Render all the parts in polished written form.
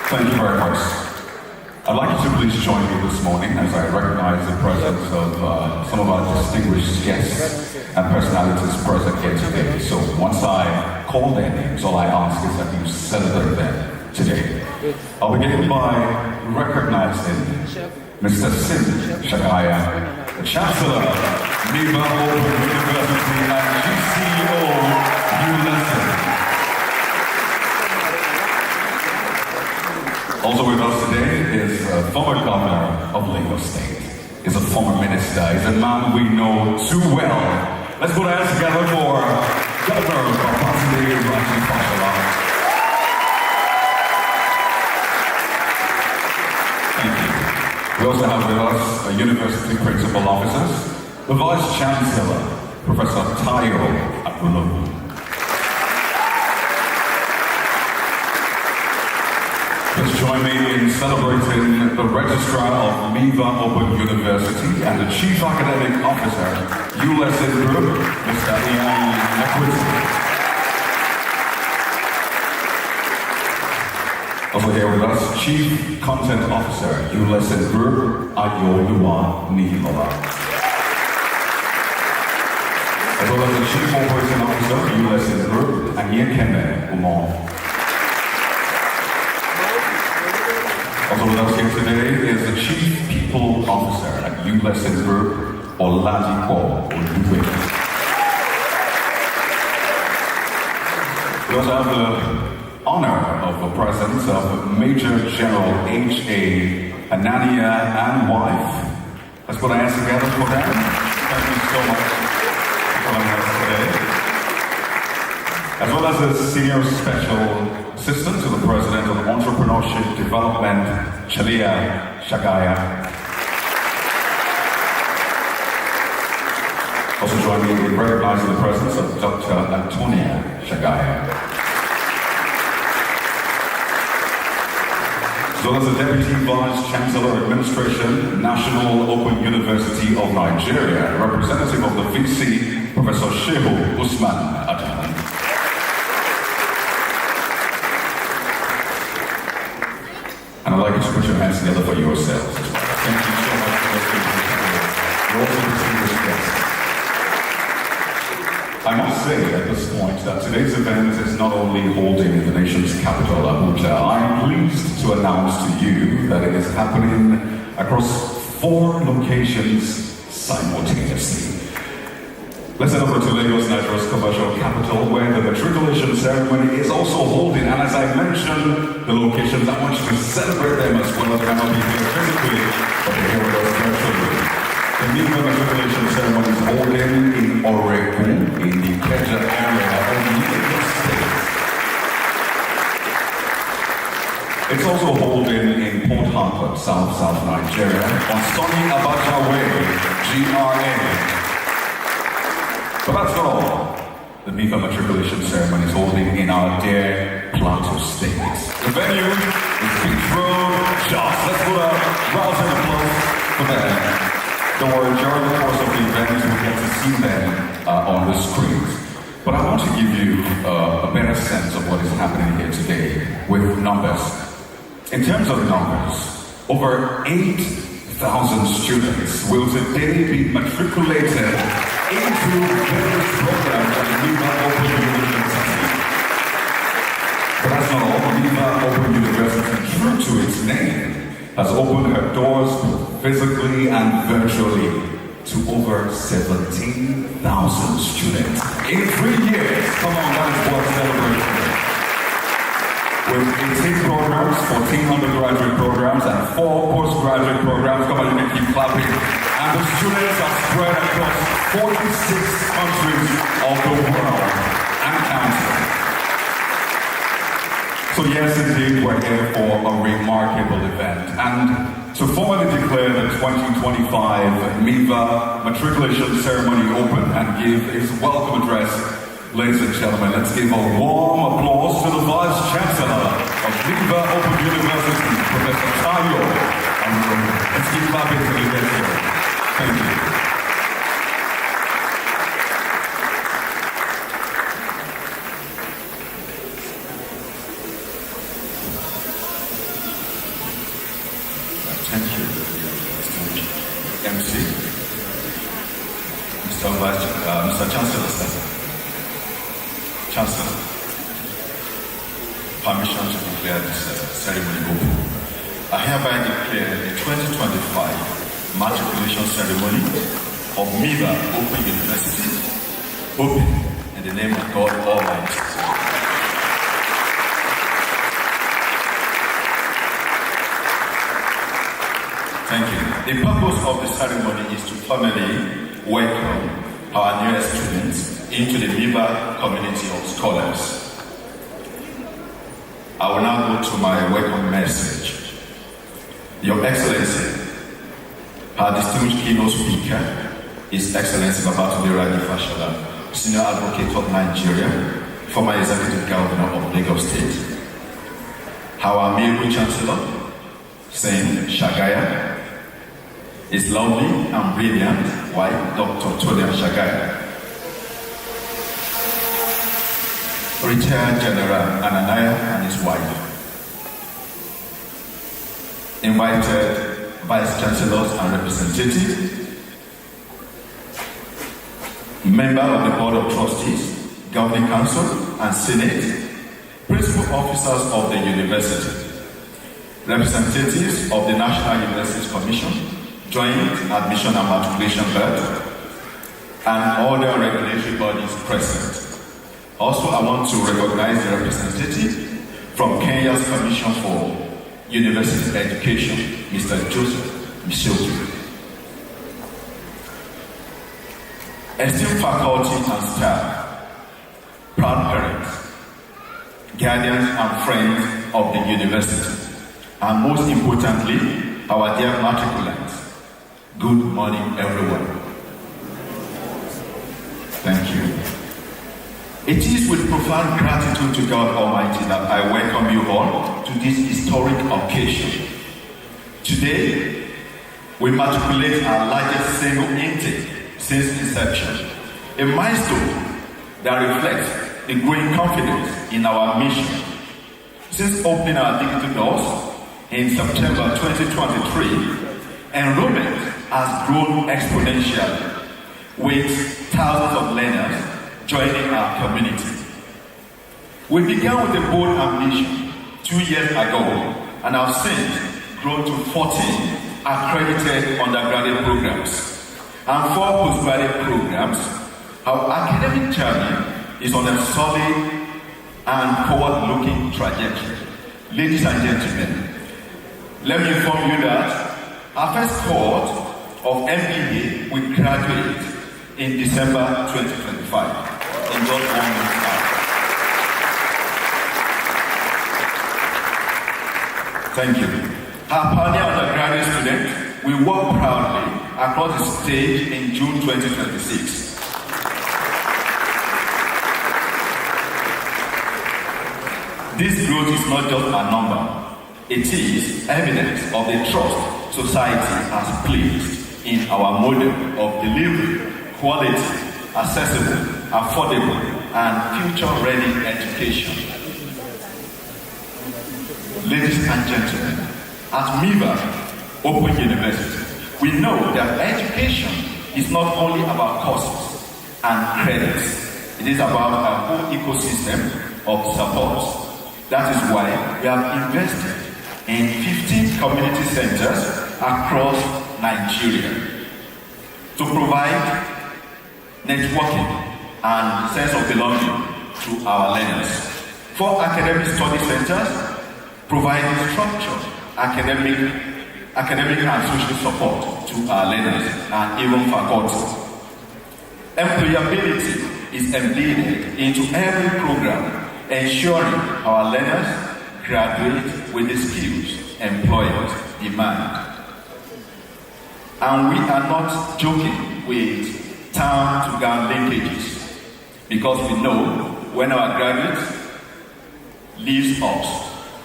Thank you very much. I'd like you to please join me this morning as I recognize the presence of some of our distinguished guests and personalities present here today. So once I call their names, all I ask is that you celebrate them today. I'll begin by recognizing Mr. Sim Shagaya, the Chancellor, Miva Open University and GCO ULESSON. Also with us today is former governor of Lagos State. He's a former minister. He's a man we know too well. Let's put our hands together for Governor of Continental, Thank you. We also have with us a university principal officers, the Vice Chancellor, Professor Tayo Abuja. Please join me in celebrating the Registrar of Miva Open University and the Chief Academic Officer, ULESSON Group, Mr. Miva Matriculation. Also here with us, Chief Content Officer, ULESSON Group, Ayoluwa Nihilola. As well as the Chief Operating Officer, ULESSON Group, Anyekeme Umar. Also with us here today is the Chief People Officer at ULESSON Group, Ladi. We also have the honor of the presence of Major General H.A. Anania and wife. Let's put our hands together for them. Thank you so much for joining us today. As well as a Senior Special Assistant to the President of Entrepreneurship Development, Chalia Shagaya. Also join me in recognizing the presence of Dr. Antonia Shagaya. As well as the Deputy Vice Chancellor Administration, National Open University of Nigeria, and representative of the VC, Professor Shehu Usman Adam. And I'd like you to put your hands together for yourselves. Thank you so much for listening to today. You're also distinguished guests. I must say at this point that today's event is not only holding in the nation's capital, Abuja. I'm pleased to announce to you that it is happening across 4 locations simultaneously. Let's head over to Lagos, Nigeria's commercial capital, where the matriculation ceremony is also holding. And as I mentioned, the locations, I want you to celebrate them as well. They cannot be here physically, but they're here with us virtually. The Miva Matriculation ceremony is holding in Oregon, in the Keja area of Lagos State. It's also holding in Port Harcourt, South Nigeria, on sunny Abuja Way, GRA. But that's not all. The Miva Matriculation ceremony is holding in our dear Plateau State. The venue is Beach Road, Jos. Let's put a rousing applause for them. Don't worry, during the course of the event, we'll get to see them on the screens. But I want to give you a better sense of what is happening here today with numbers. In terms of numbers, over 8,000 students will today be matriculated into various programs at the Miva Open University. But that's not all. Miva Open University, true to its name, has opened her doors physically and virtually to over 17,000 students in 3 years. Come on, that is worth celebrating. With 18 programs, 14 undergraduate programs, and 4 postgraduate programs. Come on, you can keep clapping. And the students are spread across 46 countries of the world and counting. So yes, indeed, we're here for a remarkable event. And to formally declare the 2025 Miva Matriculation Ceremony open and give his welcome address, ladies and gentlemen, let's give a warm applause to the Vice Chancellor of Miva Open University, Professor Tayo. Let's keep clapping till you get here. Thank you. you, MC, Mr. Chancellor, Chancellor, permission to declare this ceremony open. I hereby declare the 2025 Matriculation Ceremony of Miva Open University open in the name of God Almighty. Thank you. The purpose of the ceremony is to formally welcome our newest students into the Miva community of scholars. I will now go to my welcome message. Your Excellency, our distinguished keynote speaker is Excellency Babatunde Fashola, Senior Advocate of Nigeria, former Executive Governor of Lagos State. Our amiable Chancellor, Saint Shagaya, his lovely and brilliant wife, Dr. Tolia Shagaya. Retired General Ananaya and his wife. Invited Vice Chancellors and representatives, member of the Board of Trustees, Governing Council and Senate, principal officers of the university, representatives of the National Universities Commission, Joint Admission and Matriculation Board, and other regulatory bodies present. Also, I want to recognize the representative from Kenya's Commission for University Education, Mr. Joseph Mishoki. Esteemed faculty and staff, proud parents, guardians and friends of the university, and most importantly, our dear matriculants, good morning everyone. Thank you. It is with profound gratitude to God Almighty that I welcome you all to this historic occasion. Today, we matriculate our largest single intake since inception, a milestone that reflects the growing confidence in our mission. Since opening our digital doors in September 2023, enrollment has grown exponentially, with thousands of learners joining our community. We began with a bold ambition 2 years ago and have since grown to 14 accredited undergraduate programs and 4 postgraduate programs. Our academic journey is on a solid and forward-looking trajectory. Ladies and gentlemen, let me inform you that our first cohort of MBA will graduate in December 2025. In just 1 month's time. Thank you. Our pioneer undergraduate students will walk proudly across the stage in June 2026. This growth is not just a number. It is evidence of the trust society has placed in our model of delivery, quality, accessible, affordable, and future-ready education. Ladies and gentlemen, at Miva Open University, we know that education is not only about courses and credits. It is about a whole ecosystem of support. That is why we have invested in 15 community centers across Nigeria to provide networking and sense of belonging to our learners. 4 academic study centers providing structured academic and social support to our learners and even faculty. Employability is embedded into every program, ensuring our learners graduate with the skills employers demand. And we are not joking with town-to-gown linkages, because we know when our graduates leave us,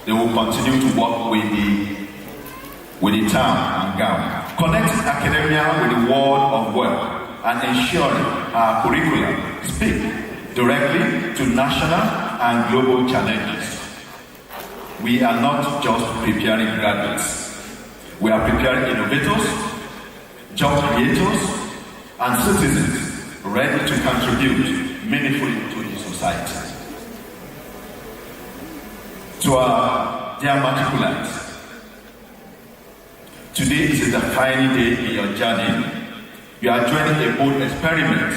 they will continue to work with the town and gown, connecting academia with the world of work and ensuring our curriculum speak directly to national and global challenges. We are not just preparing graduates, We are preparing innovators, job creators, and citizens ready to contribute meaningfully to the society. To our dear matriculants, today is a defining day in your journey. You are joining a bold experiment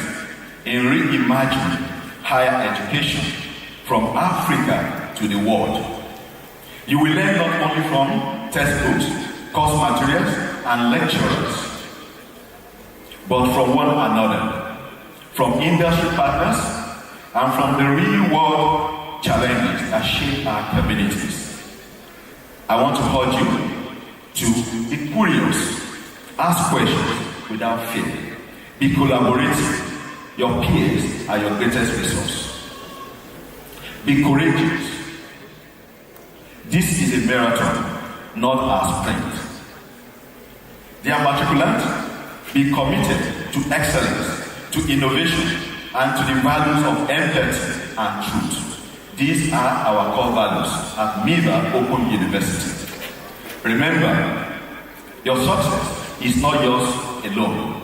in reimagining higher education from Africa to the world. You will learn not only from textbooks, course materials, and lecturers, but from one another, from industry partners, and from the real-world challenges that shape our communities. I want to urge you to be curious, ask questions without fear, be collaborative. Your peers are your greatest resource. Be courageous. This is a marathon, not a sprint. Dear matriculant, be committed to excellence, to innovation, and to the values of empathy and truth. These are our core values at Miva Open University. Remember, your success is not yours alone.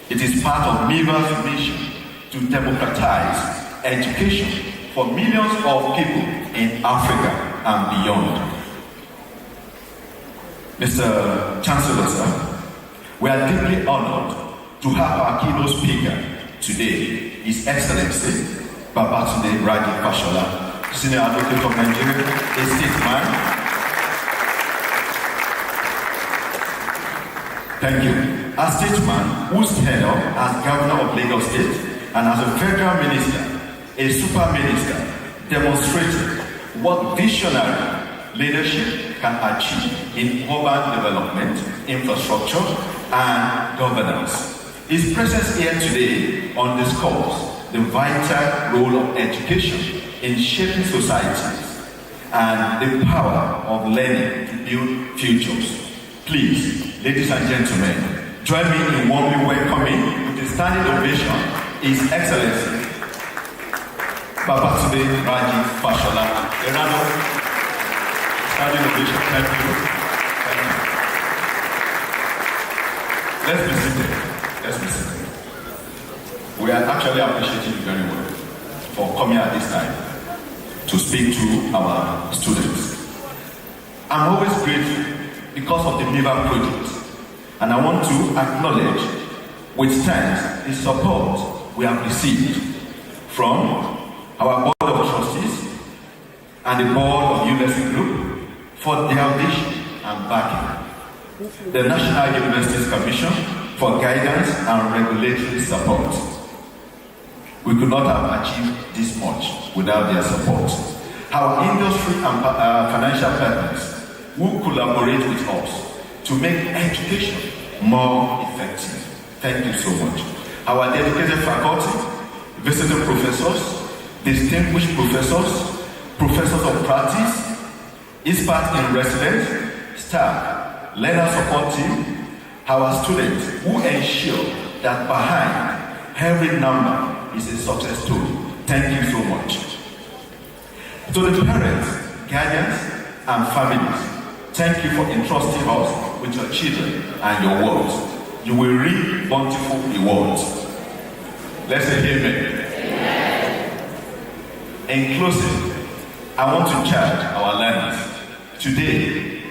It is part of Miva's mission to democratize education for millions of people in Africa and beyond. Mr. Chancellor, sir, we are deeply honored to have our keynote speaker today, His Excellency Babatunde Raji Fashola, Senior Advocate of Nigeria, a statesman. Thank you. A statesman whose tenure as Governor of Lagos State and as a federal minister, a super minister, demonstrated what visionary leadership can achieve in urban development, infrastructure, and governance. His presence here today underscores the vital role of education in shaping societies and the power of learning to build futures. Please, ladies and gentlemen, join me in warmly welcoming with a standing ovation His Excellency Babatunde Raji Fashola. A round of standing ovation. Thank you. Thank you. Let's be seated. Let's be seated. We are actually appreciating you very well for coming at this time to speak to our students. I'm always grateful because of the Miva project, and I want to acknowledge with thanks the support we have received from our Board of Trustees and the Board of University Group for their vision and backing, the National Universities Commission for guidance and regulatory support. We could not have achieved this much without their support. Our industry and financial partners who collaborate with us to make education more effective. Thank you so much. Our dedicated faculty, visiting professors, distinguished professors, professors of practice, experts in residence, staff, learner support team, our students who ensure that behind every number is a success story. Thank you so much. To the parents, guardians, and families, thank you for entrusting us with your children and your words. You will reap bountiful rewards. Let's say amen. In closing, I want to charge our learners. Today,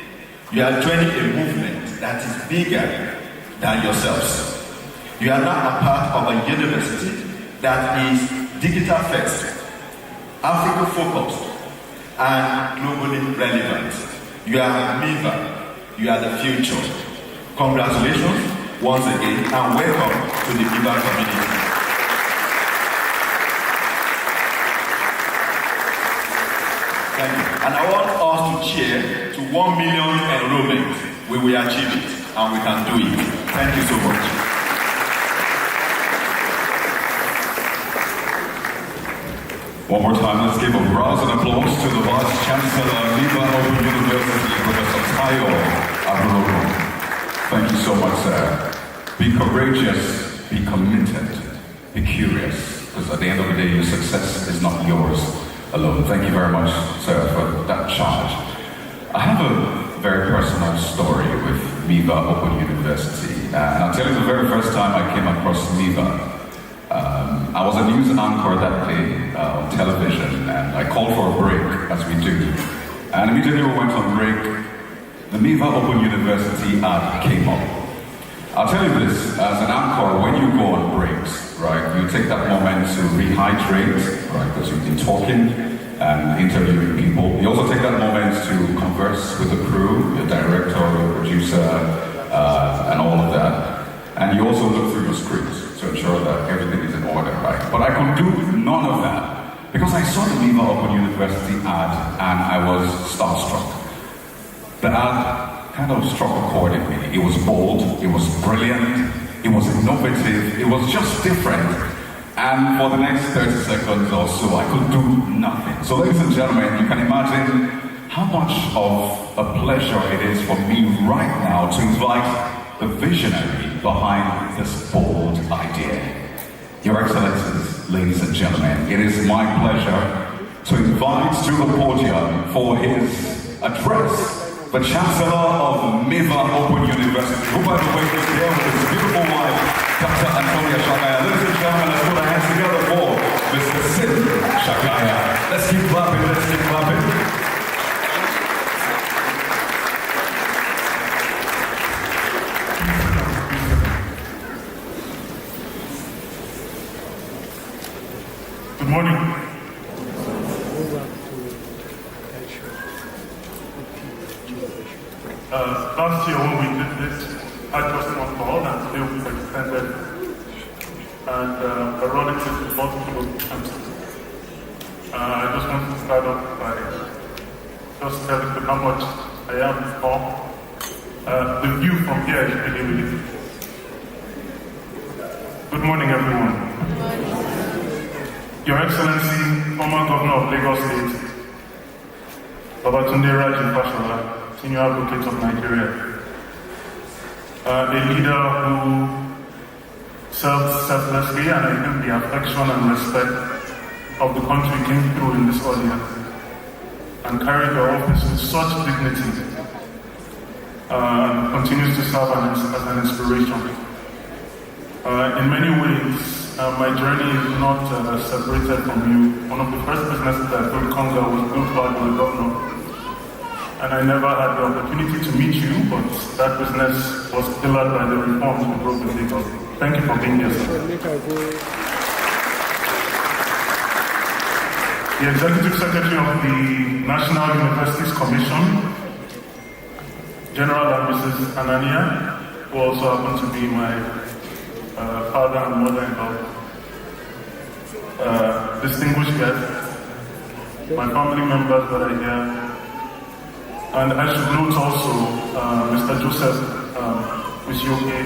you are joining a movement that is bigger than yourselves. You are now a part of a university that is digital first, Africa focused, and globally relevant. You are Miva. You are the future. Congratulations once again and welcome to the Miva community. Thank you. And I want us to cheer to 1 million enrollment. We will achieve it and we can do it. Thank you so much. One more time, let's give a rouse and applause to the Vice Chancellor, Miva Open University, Professor Tayo Abuja. Thank you so much, sir. Be courageous, be committed, be curious, because at the end of the day, your success is not yours alone. Thank you very much, sir, for that charge. I have a very personal story with Miva Open University. And I'll tell you the very first time I came across Miva. I was a news anchor that day on television, and I called for a break, as we do. And immediately we went on break, the Miva Open University ad came up. I'll tell you this, as an anchor, when you go on breaks, right, you take that moment to rehydrate, right, because you've been talking and interviewing people. You also take that moment to converse with the crew, your director, your producer, and all of that. And you also look through your scripts to ensure that everything is in order, right? But I could do none of that because I saw the Miva Open University ad and I was starstruck. The ad kind of struck a chord in me. It was bold, it was brilliant, it was innovative, it was just different. And for the next 30 seconds or so, I could do nothing. So ladies and gentlemen, you can imagine how much of a pleasure it is for me right now to invite the visionary behind this bold idea. Your Excellencies, ladies and gentlemen, it is my pleasure to invite to the podium for his address the Chancellor of Miva Open University, who by the way is here with his beautiful wife, Dr. Antonia Shagaya. Ladies and gentlemen, let's put our hands together for Mr. Sid Shagaya. Let's keep clapping, let's keep clapping. Good morning. Last year when we did this, I just one call and today we've extended and ironically to multiple campuses. I just want to start off by just telling you how much I am for. The view from here is really, really good. Good morning, everyone. Your Excellency, former Governor of Lagos State, Babatunde Raji Fashola, Senior Advocate of Nigeria, a leader who served selflessly, and I think the affection and respect of the country came through in this audience, and carried the office with such dignity, and continues to serve as an inspiration. In many ways, my journey is not separated from you. One of the first businesses I built, Conga, was built by the governor. And I never had the opportunity to meet you, but that business was pillared by the reforms we brought with Lagos. Thank you for being here, sir. The Executive Secretary of the National Universities Commission, General and Mrs. Anania, who also happen to be my father and mother-in-law, distinguished guests, my family members that are here, and I should note also Mr. Joseph Misioke,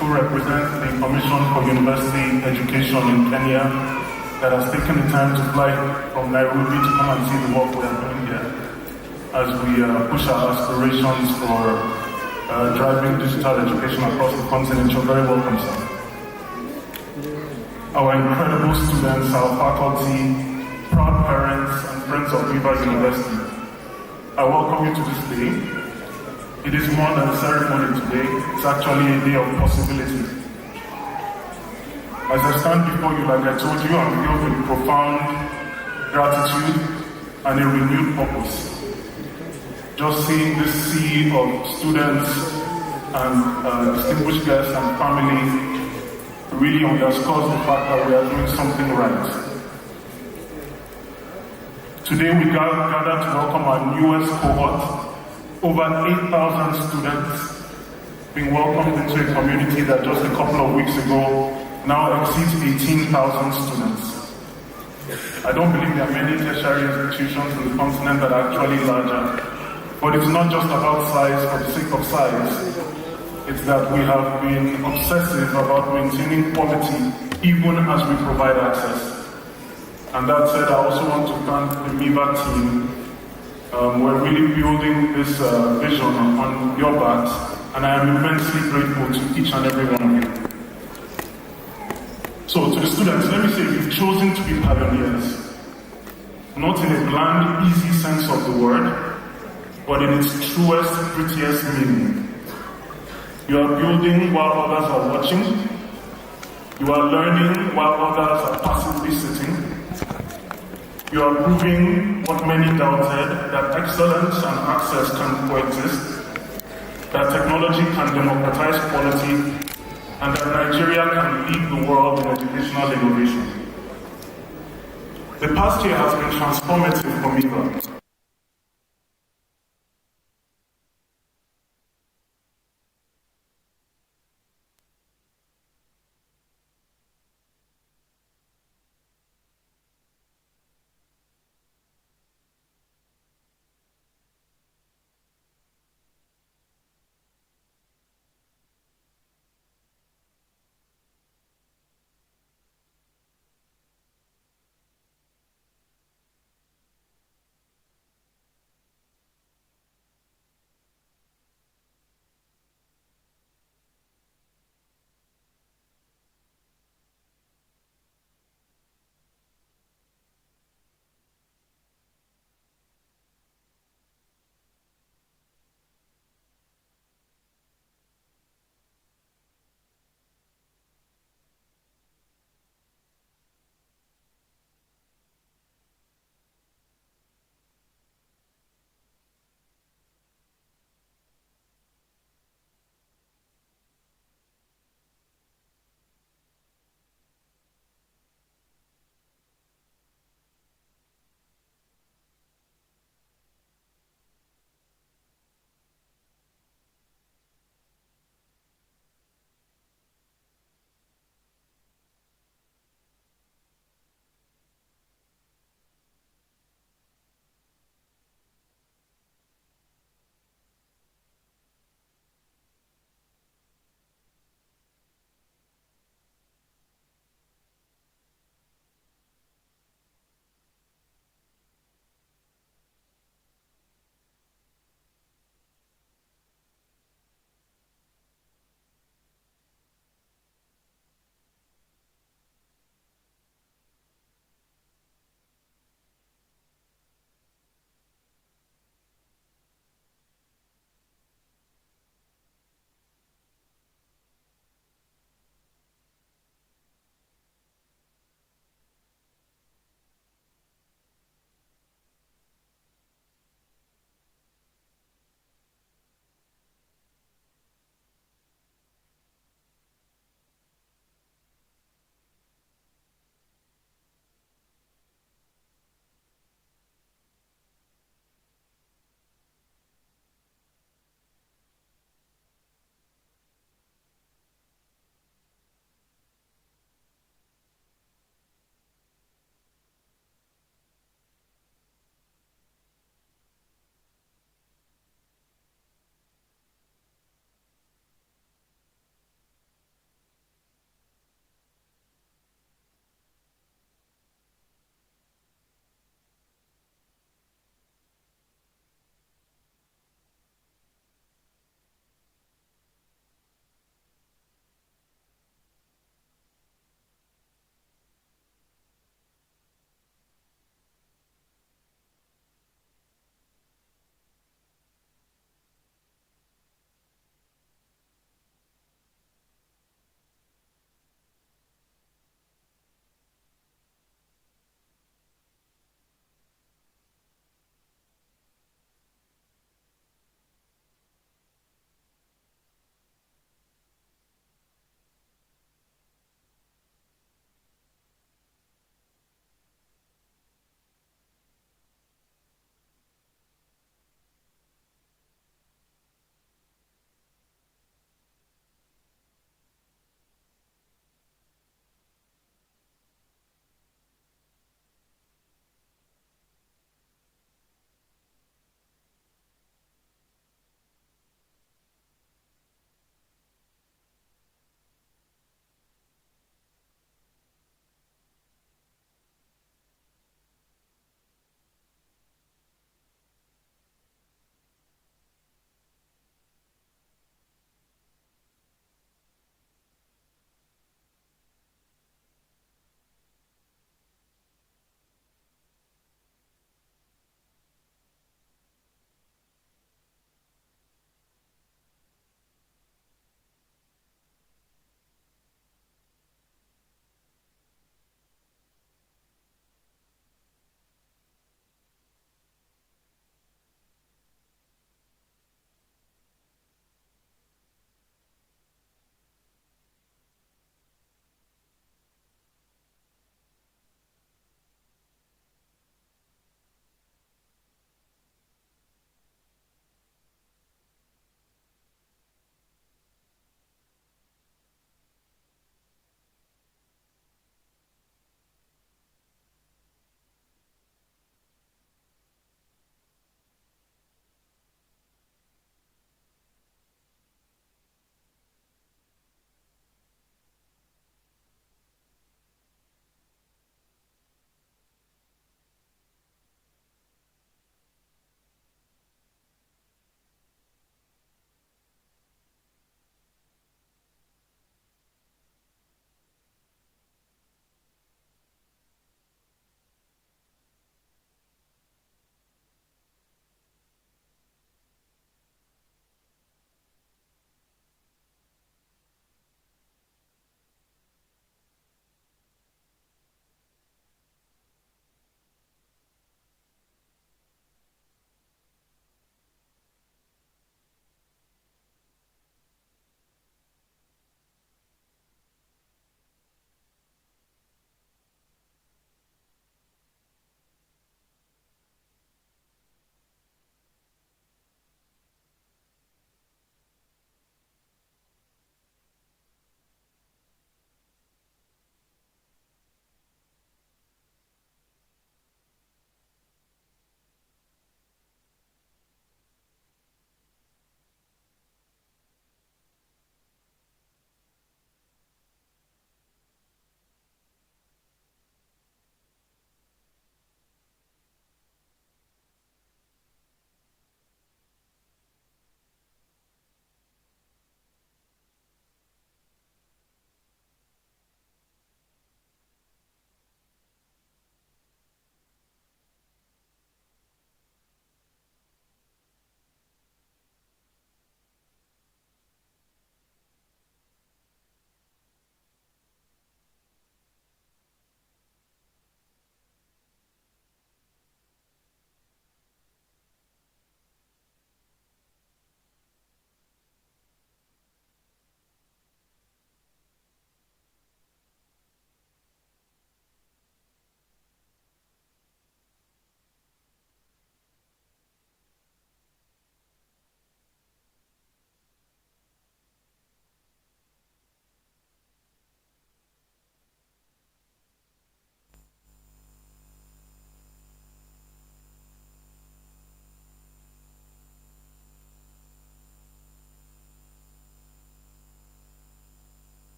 who represents the Commission for University Education in Kenya, that has taken the time to fly from Nairobi to come and see the work we are doing here as we push our aspirations for driving digital education across the continent. You're very welcome, sir. Our incredible students, our faculty, proud parents, and friends of Miva University, I welcome you to this day. It is more than a ceremony today, it's actually a day of possibility. As I stand before you, like I told you, I'm filled with profound gratitude and a renewed purpose. Just seeing this sea of students and distinguished guests and family really underscores the fact that we are doing something right. Today we gather to welcome our newest cohort, over 8,000 students being welcomed into a community that just a couple of weeks ago now exceeds 18,000 students. I don't believe there are many tertiary institutions in the continent that are actually larger, but it's not just about size for the sake of size. It's that we have been obsessive about maintaining quality even as we provide access. And that said, I also want to thank the Miva team. We're really building this vision on your backs, and I am immensely grateful to each and every one of you. So to the students, let me say, you've chosen to be pioneers, not in a bland, easy sense of the word, but in its truest, prettiest meaning. You are building while others are watching. You are learning while others are passively sitting. You are proving what many doubted, that excellence and access can coexist, that technology can democratize quality, and that Nigeria can lead the world in educational innovation. The past year has been transformative for Miva.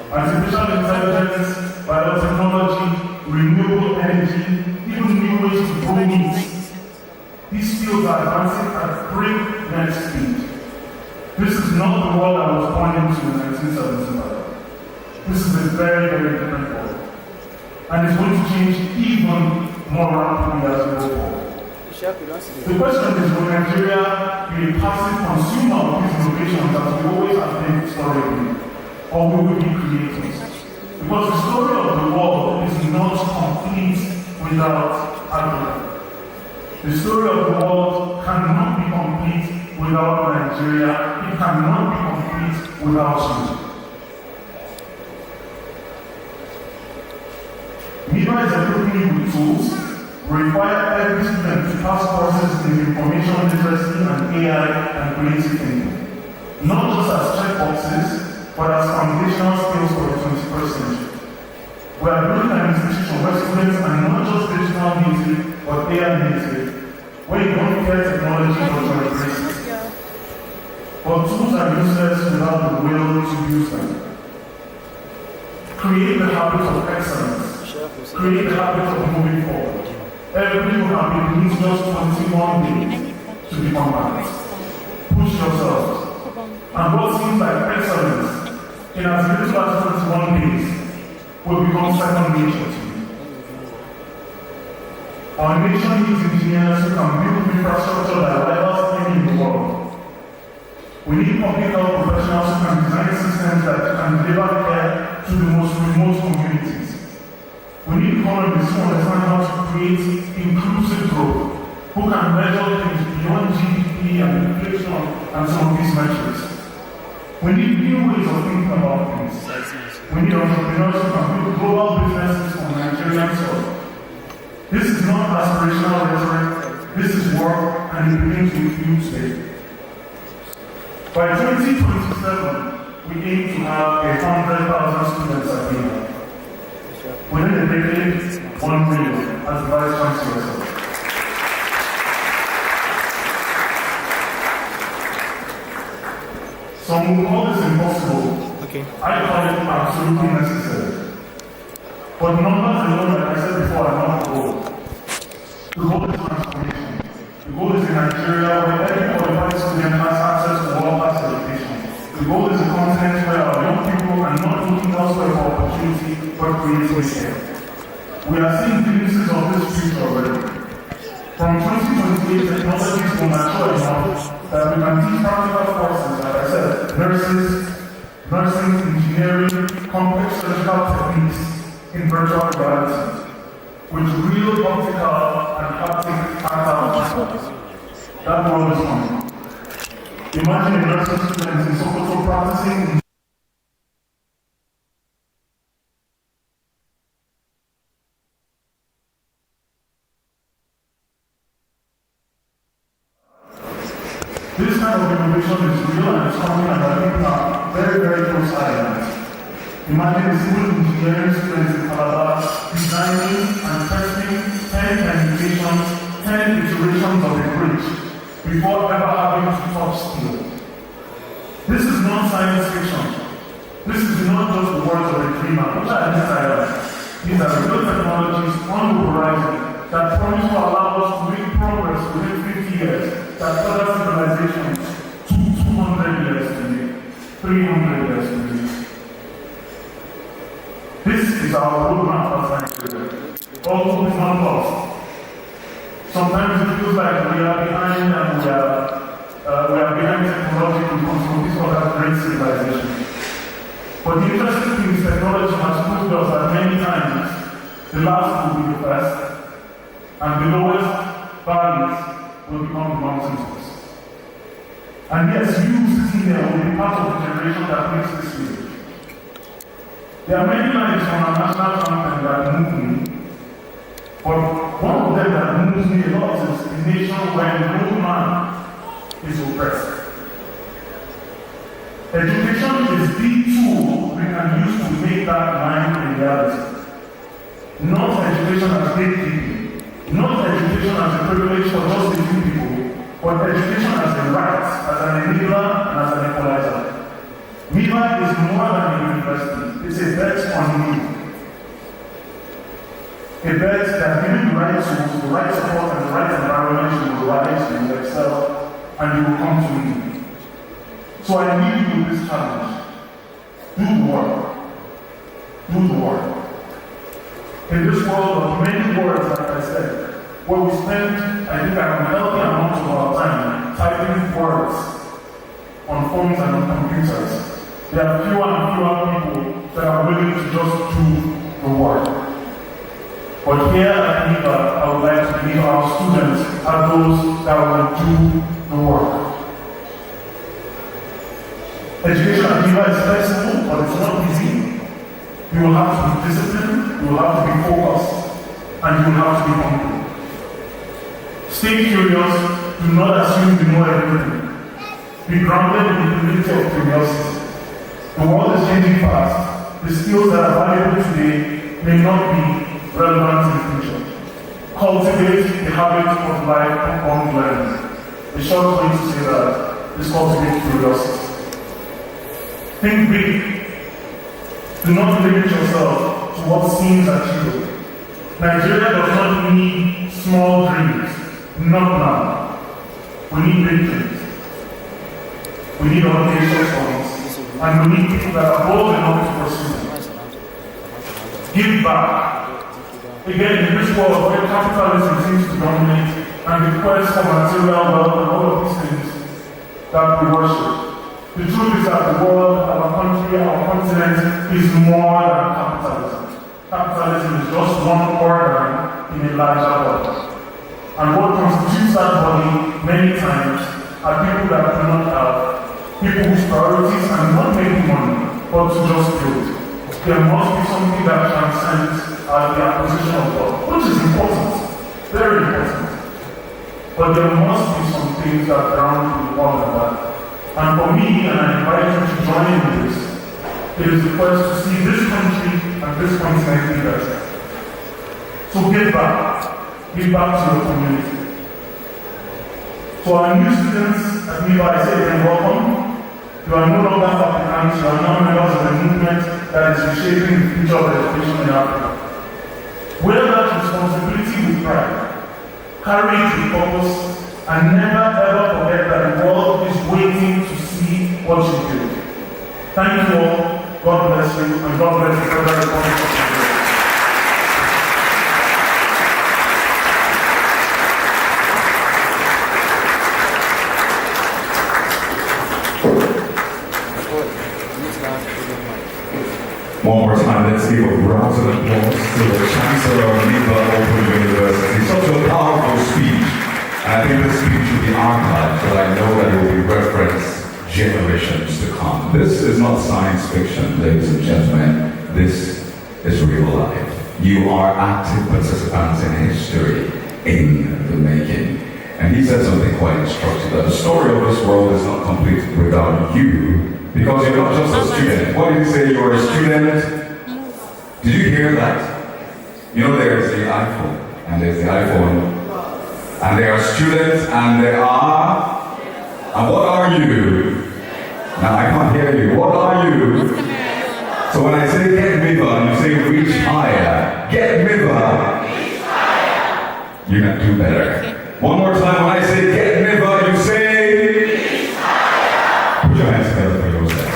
Artificial intelligence, biotechnology, renewable energy, even new ways to grow meat. These fields are advancing at breakneck speed. This is not the world I was born into in 1975. This is a very, very different world. And it's going to change even more rapidly as we go forward. The question is, will Nigeria be a passive consumer of these innovations as we always have been historically, or will we be creators? Because the story of the world is not complete without Africa. The story of the world cannot be complete without Nigeria. It cannot be complete without you. Miva is equipping you with tools. We require every student to pass courses in information literacy and AI and creative thinking. Not just as checkboxes, but as foundational skills for the 21st century. We are building an institution where students are not just digital native, but AI native, where you don't care technology but you embrace it. But tools are useless without the will to use them. Create the habit of excellence. Create the habit of moving forward. Every human being needs just 21 days to become balanced. Push yourself. And what seems like excellence in as little as 21 days will become second nature to you. Our nation needs engineers who can build infrastructure that rivals any in the world. We need public health professionals who can design systems that can deliver care to the most remote communities. We need economists who understand how to create inclusive growth, who can measure things beyond GDP and inflation and some of these metrics. We need new ways of thinking about things. We need entrepreneurs who can build global businesses on Nigerian soil. This is not aspirational rhetoric, this is work, and it begins with you today. By 2027, we aim to have 100,000 students at Miva. Within a decade, 1 million as the Vice Chancellor said. Some will call this impossible. Okay. I call it absolutely necessary. But numbers alone, like I said before, are not the goal. The goal is transformation. The goal is in Nigeria where every qualified student has access to world-class education. The goal is a continent where our young people are not looking elsewhere for opportunity, but creating care. We are seeing glimpses of this future already. From 2028, technologies will mature enough that we can teach practical courses, like I said, nursing, engineering, complex surgical techniques in virtual reality, with real optical and haptic tactile feedback. That world is coming. Imagine a nursing student in Sokoto practicing This kind of innovation is real and it's coming, and I think are very, very close eye. Imagine a civil engineering student in Calabar designing and testing 10 permutations, 10 iterations of a bridge before ever having to touch steel. This is not science fiction. This is not just the words of a dreamer, which are desires. These are real technologies on the horizon that promise to allow us to make progress within 50 years that other civilizations took 200 years to make, 300 years to make. This is our roadmap for Nigeria. Although it's not lost. Sometimes it feels like we are behind and we are behind technology to control this other great civilization. But the interesting thing is technology has proved us that many times the last will be the first, and the lowest valleys will become the mountains. And yes, you sitting there will be part of the generation that makes this village. There are many lines from our national anthem that move me, but one of them that moves me a lot is a nation where no man is oppressed. Education is the tool we can use to make that line a reality. Not education as gatekeeping, not education as a privilege for just a few people, but education as a right, as an enabler, and as an equalizer. Miva is more than a university. University is a bet on you. A bet that given the right tools, the right support, and the right environment, you will rise, you will excel, and you will come to me. So I leave you with this challenge. Do the work. Do the work. In this world of many words, like I said, where we spend, I think, an unhealthy amount of our time typing words on phones and on computers, there are fewer and fewer people that are willing to just do the work. But here at Miva, I would like to believe our students are those that will do the work. Education at Miva is flexible, but it's not easy. You will have to be disciplined, you will have to be focused, and you will have to be hungry. Stay curious, do not assume you know everything. Be grounded in the humility of curiosity. The world is changing fast. The skills that are valuable today may not be relevant in the future. Cultivate the habit of lifelong learning. The short way to say that is cultivate curiosity. Think big. Do not limit yourself to what seems achievable. Nigeria does not need small dreams. Not now. We need big dreams. We need audacious ones. And we need people that are bold enough to pursue them. Give back. Again, in this world where capitalism seems to dominate and the quest for material wealth and all of these things that we worship, the truth is that the world, our country, our continent is more than capitalism. Capitalism is just one organ in a larger body. And what constitutes that body many times are people that do not have, people whose priorities are not making money, but to just build. There must be something that transcends the acquisition of wealth, which is important, very important. But there must be some things that ground the one that. And for me, and I invite you to join in this, it is the quest to see this country and this continent leaders. So give back to your community. To our new students at Miva, I say again, welcome. You are no longer applicants, you are now members of a movement that is reshaping the future of education in Africa. Wear that responsibility with pride, carry it with purpose, and never ever forget that the world is waiting to see what you do. Thank you all, God bless you, and God bless you for the responsibility. One more time, let's give a round of applause to the Chancellor of Miva Open University. Such a powerful speech. And I think this speech will be archived, but I know that it will be referenced generations to come. This is not science fiction, ladies and gentlemen. This is real life. You are active participants in history in the making. And he said something quite instructive, that the story of this world is not complete without you, because you're not just a student. What did he say? You're a student? Did you hear that? You know, there's the iPhone, and there's the iPhone, and there are students, and there are, and what are you? Now I can't hear you. What are you? So when I say get Miva, you say reach higher. Get Miva. Reach higher. You can do better. One more time, when I say get Miva, you say reach higher. Put your hands together for yourself.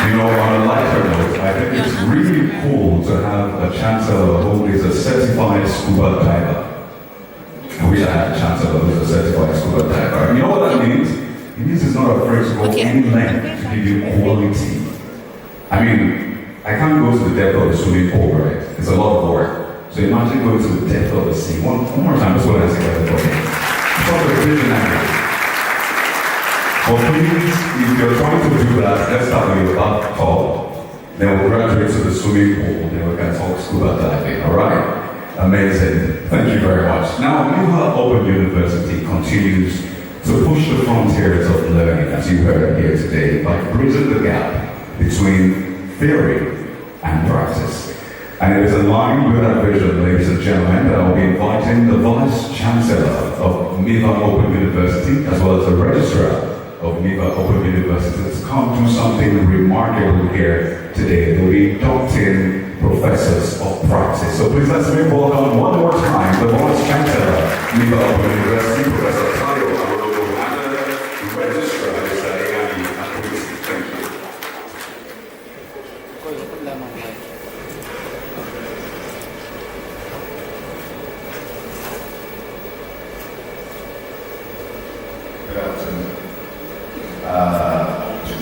You know, on a lighter note, I think it's really cool to have a Chancellor who is a certified scuba diver. I wish I had a Chancellor who is a certified scuba diver. You know what that means? It means he's not afraid to go any length to give you quality. I mean, I can't go to the depth of the swimming pool, right? It's a lot of work. So imagine going to the depth of the sea. One more time, that's what I say everybody. It's not a visionary. But please, if you're trying to do that, let's start with your bathtub. Then we'll graduate to the swimming pool. Then we can talk scuba diving. All right? Amazing. Thank you very much. Now, Miva Open University continues to push the frontiers of learning, as you heard here today, by bridging the gap between theory and practice. And it is in line with that vision, ladies and gentlemen, that I will be inviting the Vice Chancellor of Miva Open University, as well as the Registrar of Miva Open University has come do something remarkable here today. They'll be inducting professors of practice. So please let's make welcome one more time the Vice Chancellor, Miva Open University, Professor Tayo Abuja, and the Registrar, Mr. Ayani Akwesi. Thank you. Good afternoon.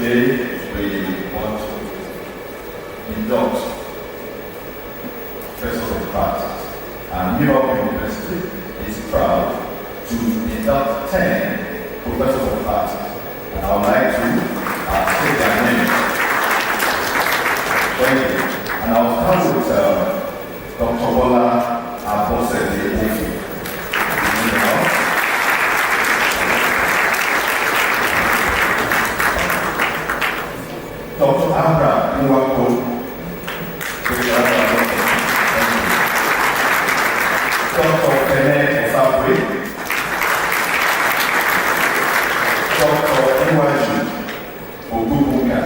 Today we want to induct professors of practice, and Miva Open University is proud to induct 10 professors of practice, and I would like to take their names. Thank you. And I'll start with Dr. Bola Abosede. Dr. Abra Nwako. Dr. Kenneth Osabwe. Dr. Nwaju Ogubuga.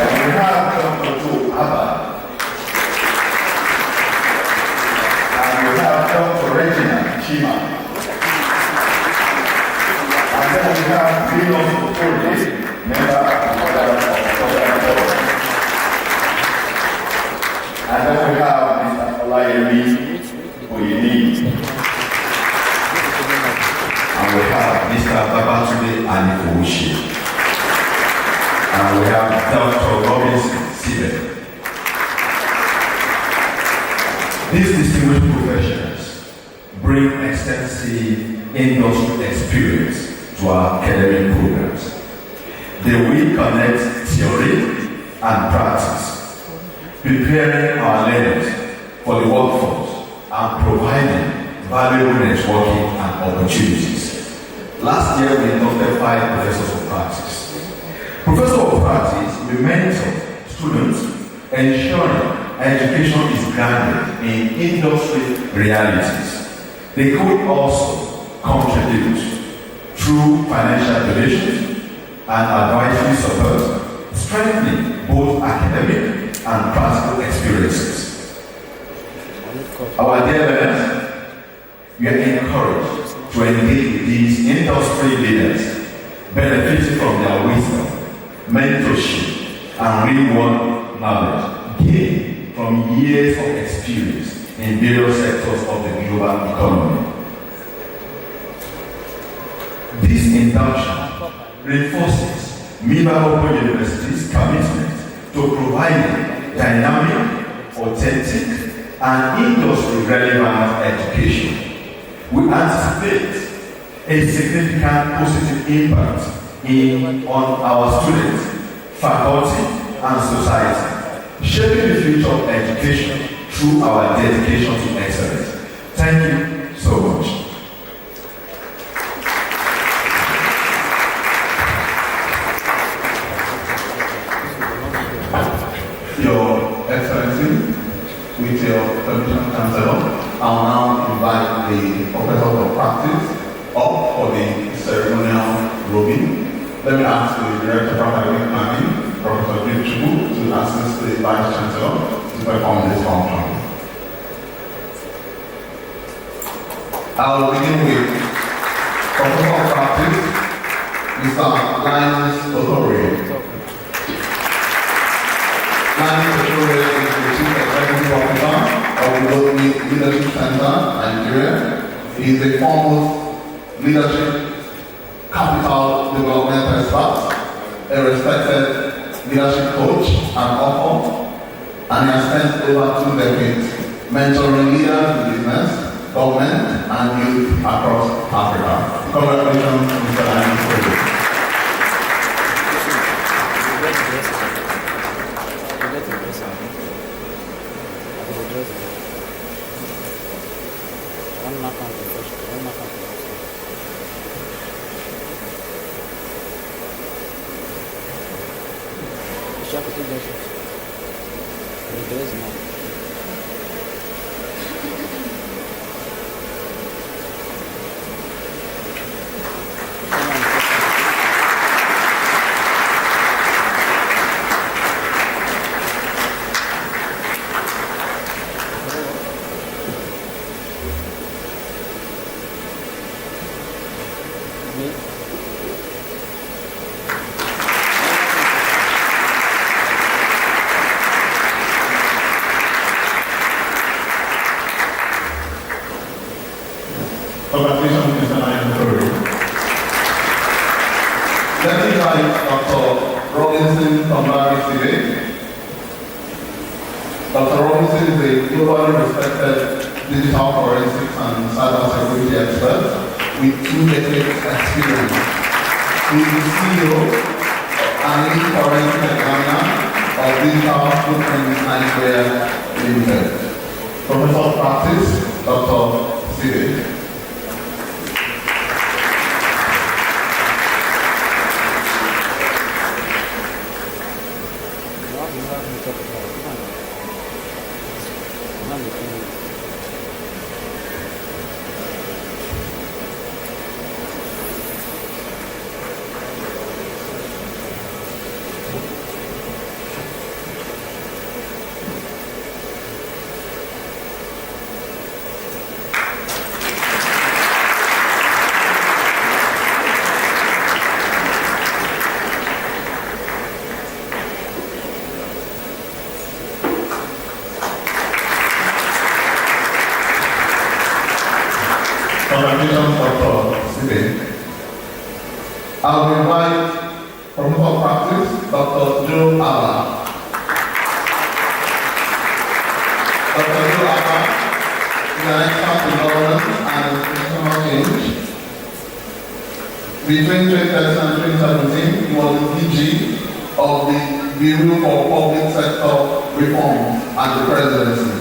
And we have Dr. Joe Abba. And we have Dr. Regina Chima. And then we have Venus Okoli, member of the board of. And then we have Mr. Olayemi Oyeni. And we have Mr. Babatunde Anifushi. And we have Dr. Robinson Sibe. These distinguished professionals bring extensive industry experience to our academic programs. They will connect theory and practice, preparing our learners for the workforce and providing valuable networking and opportunities. Last year we inducted 5 professors of practice. Professors of practice will mentor students, ensuring education is grounded in industry realities. They could also contribute through financial donations and advisory support, strengthening both academic and practical experiences. Our dear learners, we are encouraged to engage with these industry leaders, benefiting from their wisdom, mentorship, and real-world knowledge gained from years of experience in various sectors of the global economy. This induction reinforces Miva Open University's commitment to providing dynamic, authentic, and industry-relevant education. We anticipate a significant positive impact on our students, faculty, and society, shaping the future of education through our dedication to excellence. Thank you so much. Your Excellency, with your permission, Chancellor, I'll now invite the Professor of Practice up for the ceremonial robing. Let me ask the Director of Academic Planning, Professor Chubu, to assist the Vice Chancellor to perform this function. I'll begin with Professor of Practice, Mr. Linus Okorie. Linus Okorie is the Chief Executive Officer of the Ladi Leadership Center, Nigeria. He is a foremost leadership capital development expert, a respected leadership coach and author, and he has spent over 2 decades mentoring leaders in business, government, and youth across Africa. Congratulations, Mr. Linus Okorie. Let me invite Dr. Robinson from Ladi today. Dr. Robinson is a globally respected digital forensics and cybersecurity expert with 2 decades experience. He is the CEO and lead forensic examiner of Digital Footprint Nigeria Limited. Professor of Practice, Dr. Sibe. Congratulations, Dr. Sibe. I will invite Professor of Practice, Dr. Joe Abba. Dr. Joe Abba is an expert in governance and institutional change. Between 2013 and 2017, he was the DG of the Bureau for Public Sector Reform at the Presidency.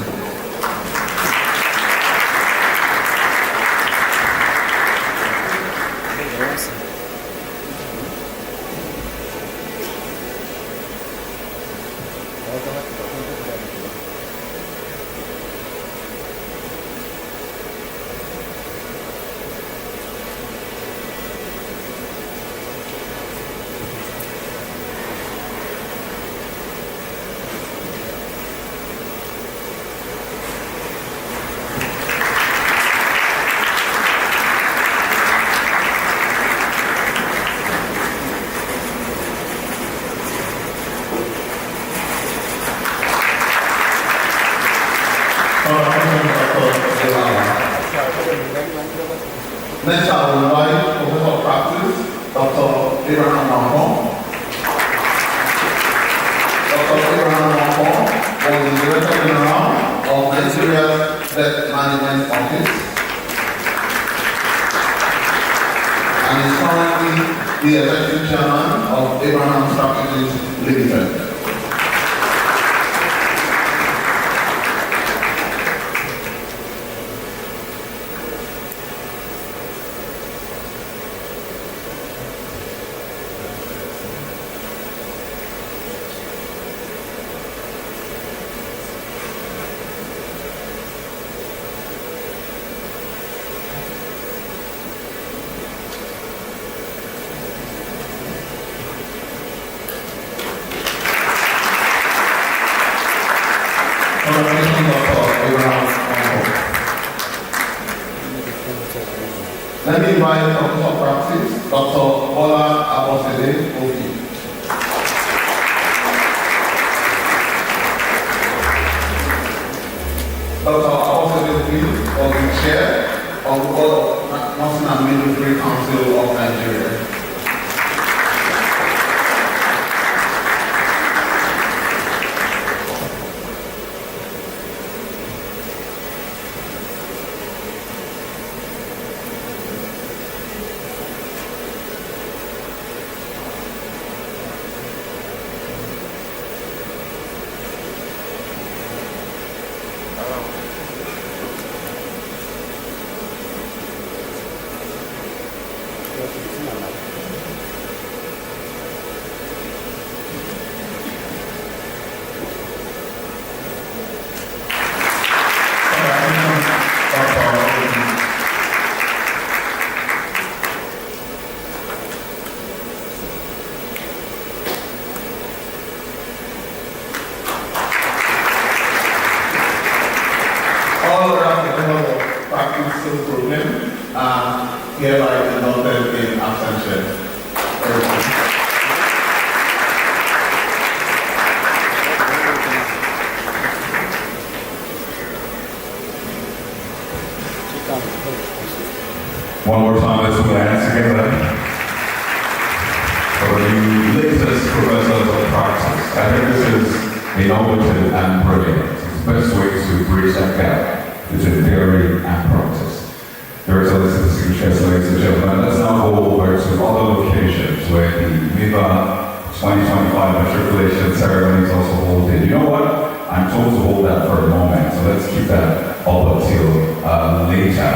Next, I will invite Professor of Practice, Dr. Abraham Wampo. Dr. Abraham Wampo was the Director General of Nigeria's Debt Management Office and is currently the Executive Chairman of Abraham Strategies Limited. Let me invite Professor of Practice, Dr. Ola Abosede Obi. Dr. Abosede Obi was the chair of the Board of Nursing and Midwifery Council of Nigeria. Hereby indulged in abstention. One more time, let's put our hands together for for you latest professors of practice. I think this is innovative and brilliant. It's the best way to bridge that gap between theory and practice. Your Excellency, Chancellor, ladies and gentlemen, let's now go over to other locations where the Miva 2025 Matriculation Ceremony is also holding. You know what? I'm told to hold that for a moment, so let's keep that up until later.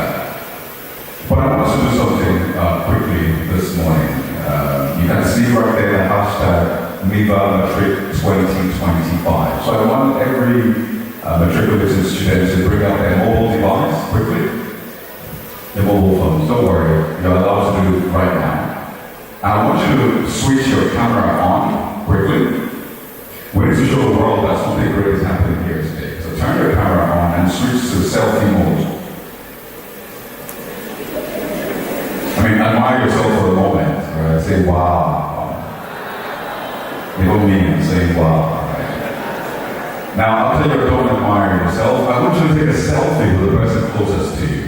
But I want to do something quickly this morning. You can see right there the hashtag Miva Matric 2025. So I want every matriculating student to bring out their mobile device quickly. The mobile phones, don't worry, you're allowed to do it right now. And I want you to switch your camera on quickly. We need to show the world that something great is happening here today. So turn your camera on and switch to selfie mode. I mean, admire yourself for a moment, right? Say, wow. You don't mean it, say, wow. Right? Now, after you're done admiring yourself, I want you to take a selfie with the person closest to you.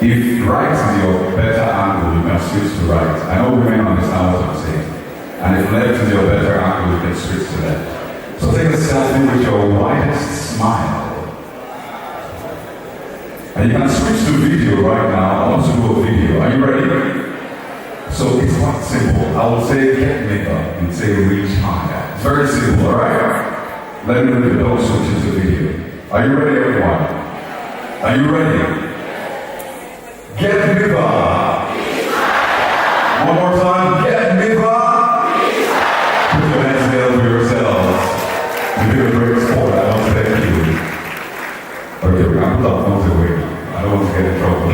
If right is your better angle, you can switch to right. I know women understand what I'm saying. And if left is your better angle, you can switch to left. So take a selfie with your widest smile. And you can switch to video right now. I want to do a video. Are you ready? So it's quite simple. I will say get Miva. You say reach higher. It's very simple, alright? Let me know if you don't switch to video. Are you ready, everyone? Are you ready? Get Miva! One more time, get Miva! Put your hands together for yourselves. You did a great sport. I want to thank you. Okay, we're going to put our phones away. I don't want to get in trouble.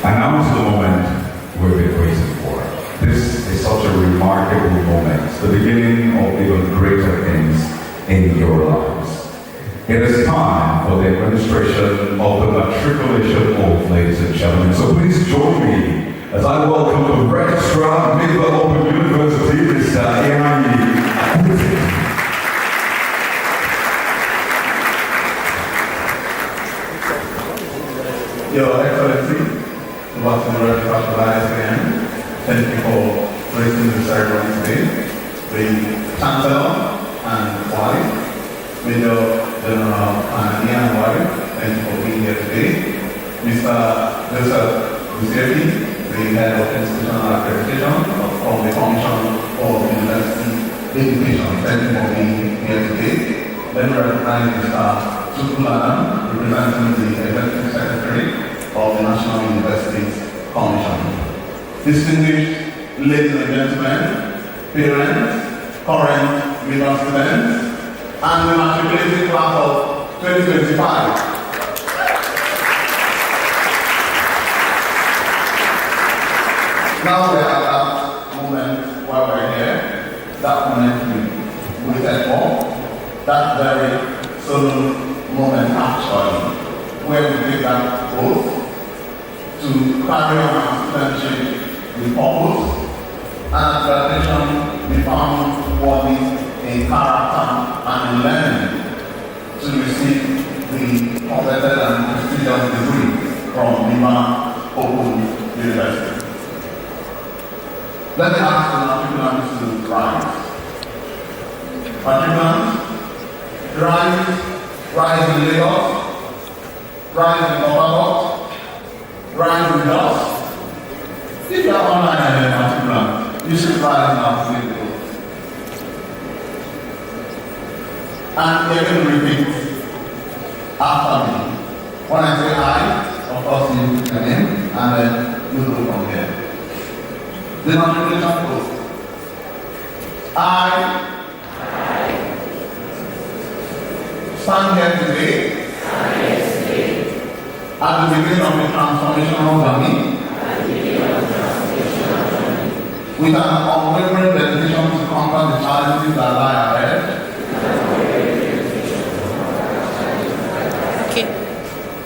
And now to the moment we've been waiting for. This is such a remarkable moment, the beginning of even greater things in your lives. It is time for the administration of the matriculation oath, ladies and gentlemen. So please join me as I welcome the Registrar, Miva Open University, Mr. Kwali. Your Excellency, Ambassador Kwali, thank you for gracing the ceremony today. The Chancellor and Kwali, Major General and Wari, thank you for being here today. Mr. Joseph Lucetti, the Head of Institutional Accreditation of the Commission for University Education, thank you for being here today. Let me recognize Mr. Tukulana, representing the Executive Secretary of the National Universities Commission. Distinguished ladies and gentlemen, parents, current Miva students, and the matriculating class of 2025. Now we are at that moment where we're here, that moment we waited for, that very solemn moment actually, where we take that oath to carry on our studentship with purpose, and at graduation we found worthy in character and in learning to receive the coveted and prestigious degree from Miva Open University. Let me ask the matriculants to rise. Matriculants, rise in Lagos, rise in Harcourt, rise in us. If you are online and matriculant, you should rise now to Lagos. And you're going to repeat after me. When I say I, of course you put your name, and then we'll go from here. The matriculation oath. I stand here today at the beginning of the transformational journey with an unwavering dedication to conquer the challenges that lie ahead.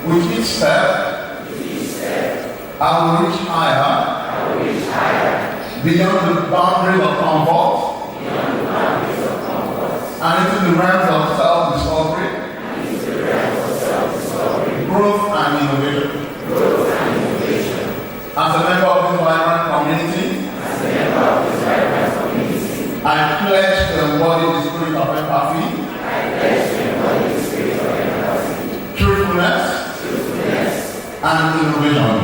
With each step, I will reach higher, beyond the boundaries of comfort, and into the realms of self-discovery, growth and innovation. as a member of this vibrant community, I pledge to embody the spirit of empathy, truthfulness, and innovation.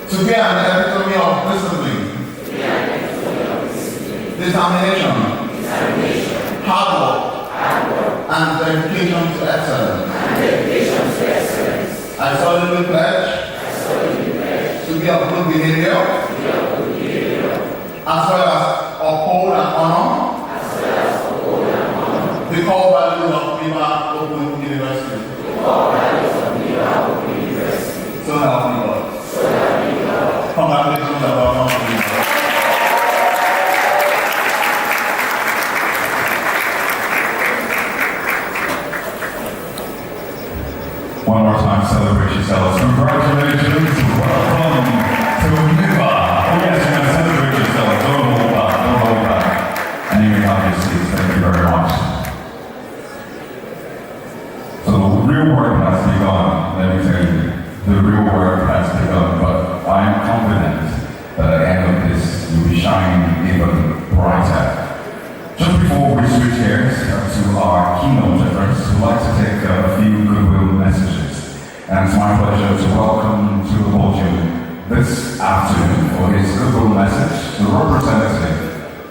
To be an epitome of discipline, determination, hard work, and dedication to excellence. I solemnly pledge to be of good behavior, as well as uphold and honor the core values of Miva Open University. So help me God. Congratulations about our One more time, celebrate yourselves. Congratulations. Welcome to Miva. Oh yes, you're going to celebrate yourselves. Don't hold back. Don't hold back. And you can have your seats. Thank you very much. So the real work has begun. Let me tell you, the real work has begun. But I am confident that at the end of this, you'll be shining even brighter. Just before we switch gears to our keynote address, we'd like to take a few goodwill messages. And it's my pleasure to welcome to the podium this afternoon for his goodwill message, the representative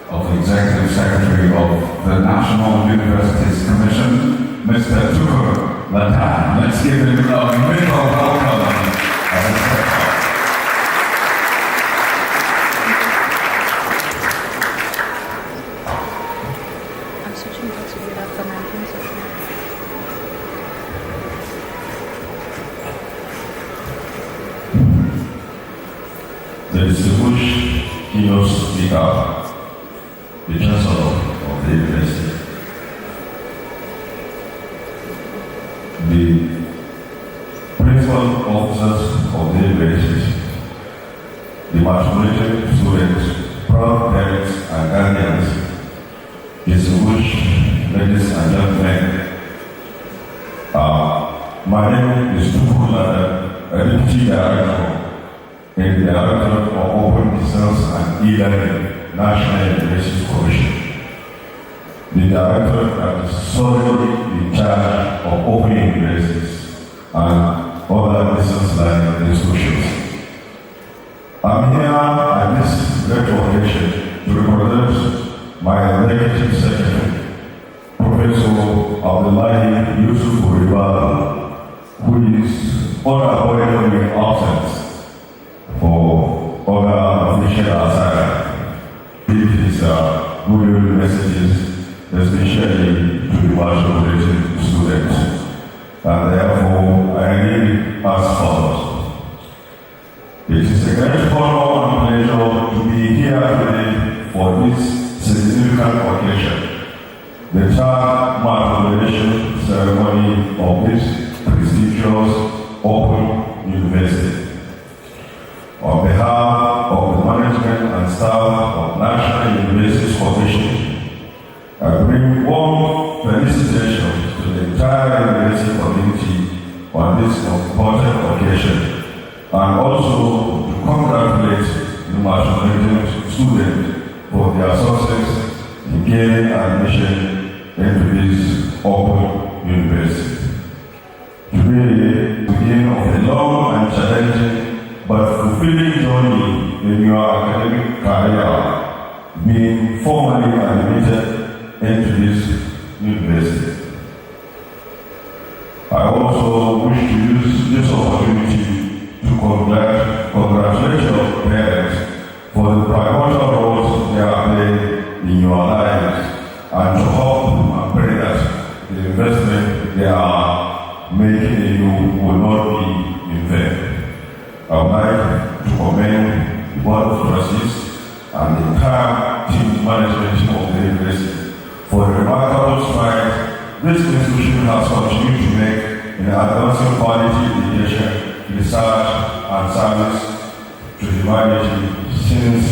of the Executive Secretary of the National Universities Commission, Mr. Ladi. Let's give him a big welcome as a secretary. The distinguished keynote speaker, the Chancellor of the University, the principal officers of the University, the matriculated students, proud parents and guardians, distinguished ladies and gentlemen. My name is Ladi, a Deputy Director in the Director of Open Distance and E-Learning National University Commission. The Director that is solely in charge of open universities and other distance learning institutions. I'm here at this great occasion to represent my Executive Secretary, Professor Ladi who is unavoidably absent for other official assignment. It is goodwill messages, especially to the matriculated students. And therefore, I read as follows. It is a great honor and pleasure to be here today for this significant occasion, the third matriculation ceremony of this prestigious Open University. On behalf of the management and staff of National Universities Commission, I bring warm felicitations to the entire university community on this important occasion, and also to congratulate the matriculated students for their success in gaining admission into this Open University. Today, the beginning of a long and challenging but fulfilling journey in your academic career, being formally admitted into this university. I also wish to use this opportunity to congratulate your parents for the pivotal roles they are playing in your lives, and to hope and pray that the investment they are making in you will not be in vain. I would like to commend the Board of Trustees and the entire team management team of the university for the remarkable strides this institution has continued to make in advancing quality education, research, and service to humanity since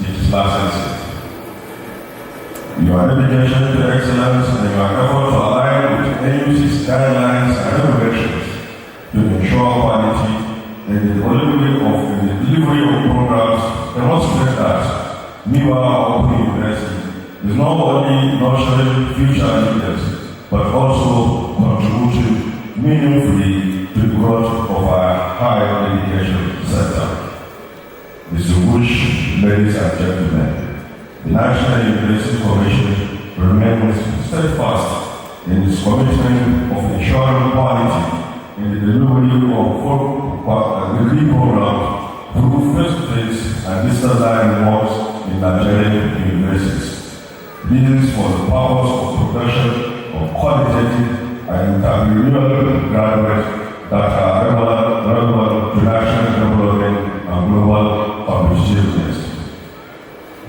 its last. Your dedication to excellence and your effort to align with AUC's guidelines and regulations to ensure quality in the delivery of programs demonstrate that Miva Open University is not only nurturing future leaders, but also contributing meaningfully to the growth of our higher education sector. Distinguished ladies and gentlemen, the National University Commission remains steadfast in its commitment of ensuring quality in the delivery of degree programs through face-to-face and distance learning modes in Nigerian universities. This is for the purpose of production of qualitative and entrepreneurial graduates that are relevant to national development and global competitiveness.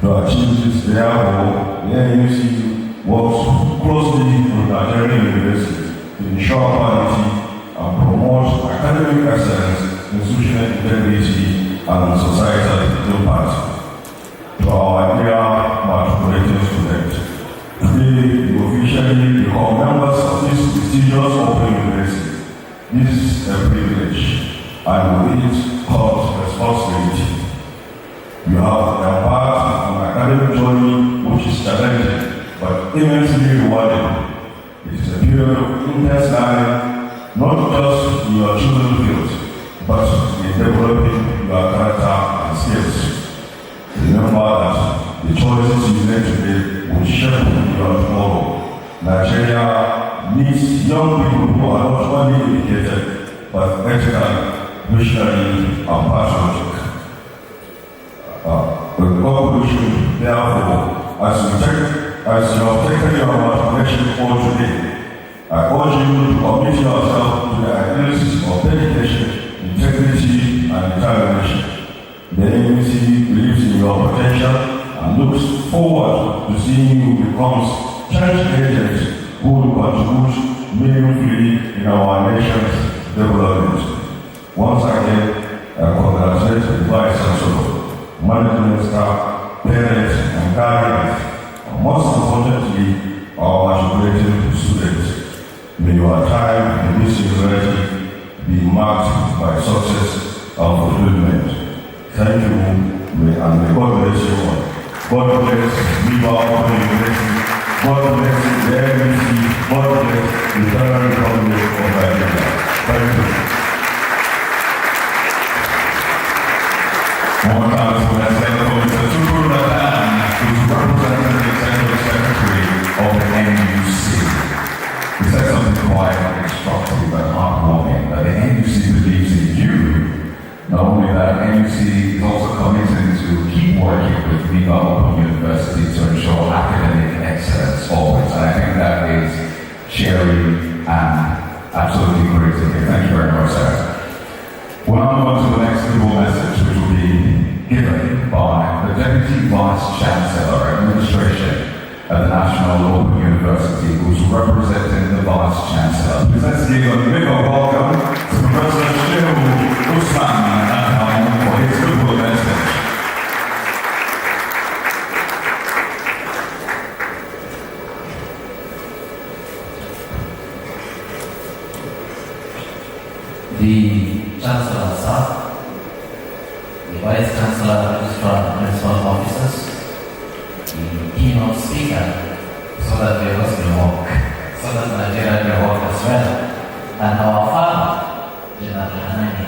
To achieve this, therefore, the NUC works closely with Nigerian universities to ensure quality and promote academic excellence, institutional integrity, and societal impact. To our dear matriculating students, today you officially become members of this prestigious Open University. This is a privilege, and with it comes responsibility. You have embarked on an academic journey which is challenging but immensely rewarding. It is a period of intense learning, not just in your chosen fields, but in developing your character and skills. Remember that the choices you make today will shape your tomorrow. Nigeria needs young people who are not only educated, but ethical, visionary, and patriotic. The conclusion, therefore, as you have taken your matriculation for today, I urge you to commit yourself to the ideals of dedication, integrity, and determination. The NUC believes in your potential and looks forward to seeing you become change agents who will contribute meaningfully in our nation's development. Once again, I congratulate the Vice Chancellor, management staff, parents, and guardians, and most importantly, our matriculating students. May your time in this university be marked by success and fulfillment. Thank you, and may God bless you all. God bless Miva Open University. God bless the NUC. God bless the Federal Republic of Nigeria. Thank you. One time, so let's say the Mr. Tukur Ladan, who's representing the Executive Secretary of the NUC. He said something quite instructive and heartwarming, that the NUC believes in you. Not only that, NUC is also committed to keep working with Miva Open University to ensure academic excellence always. And I think that is sharing and absolutely great to hear. Thank you very much, sir. We'll now move on to the next little message, which will be given by the Deputy Vice Chancellor Administration at the National Open University, who's representing the Vice Chancellor. Please let's give a big welcome to Professor Shehu Usman for his goodwill message. The Chancellor staff, the Vice Chancellor, Registrar, and Principal Officers, the Keynote Speaker, so that the host will work, so that Nigeria will work as well, and our father, General Hanani.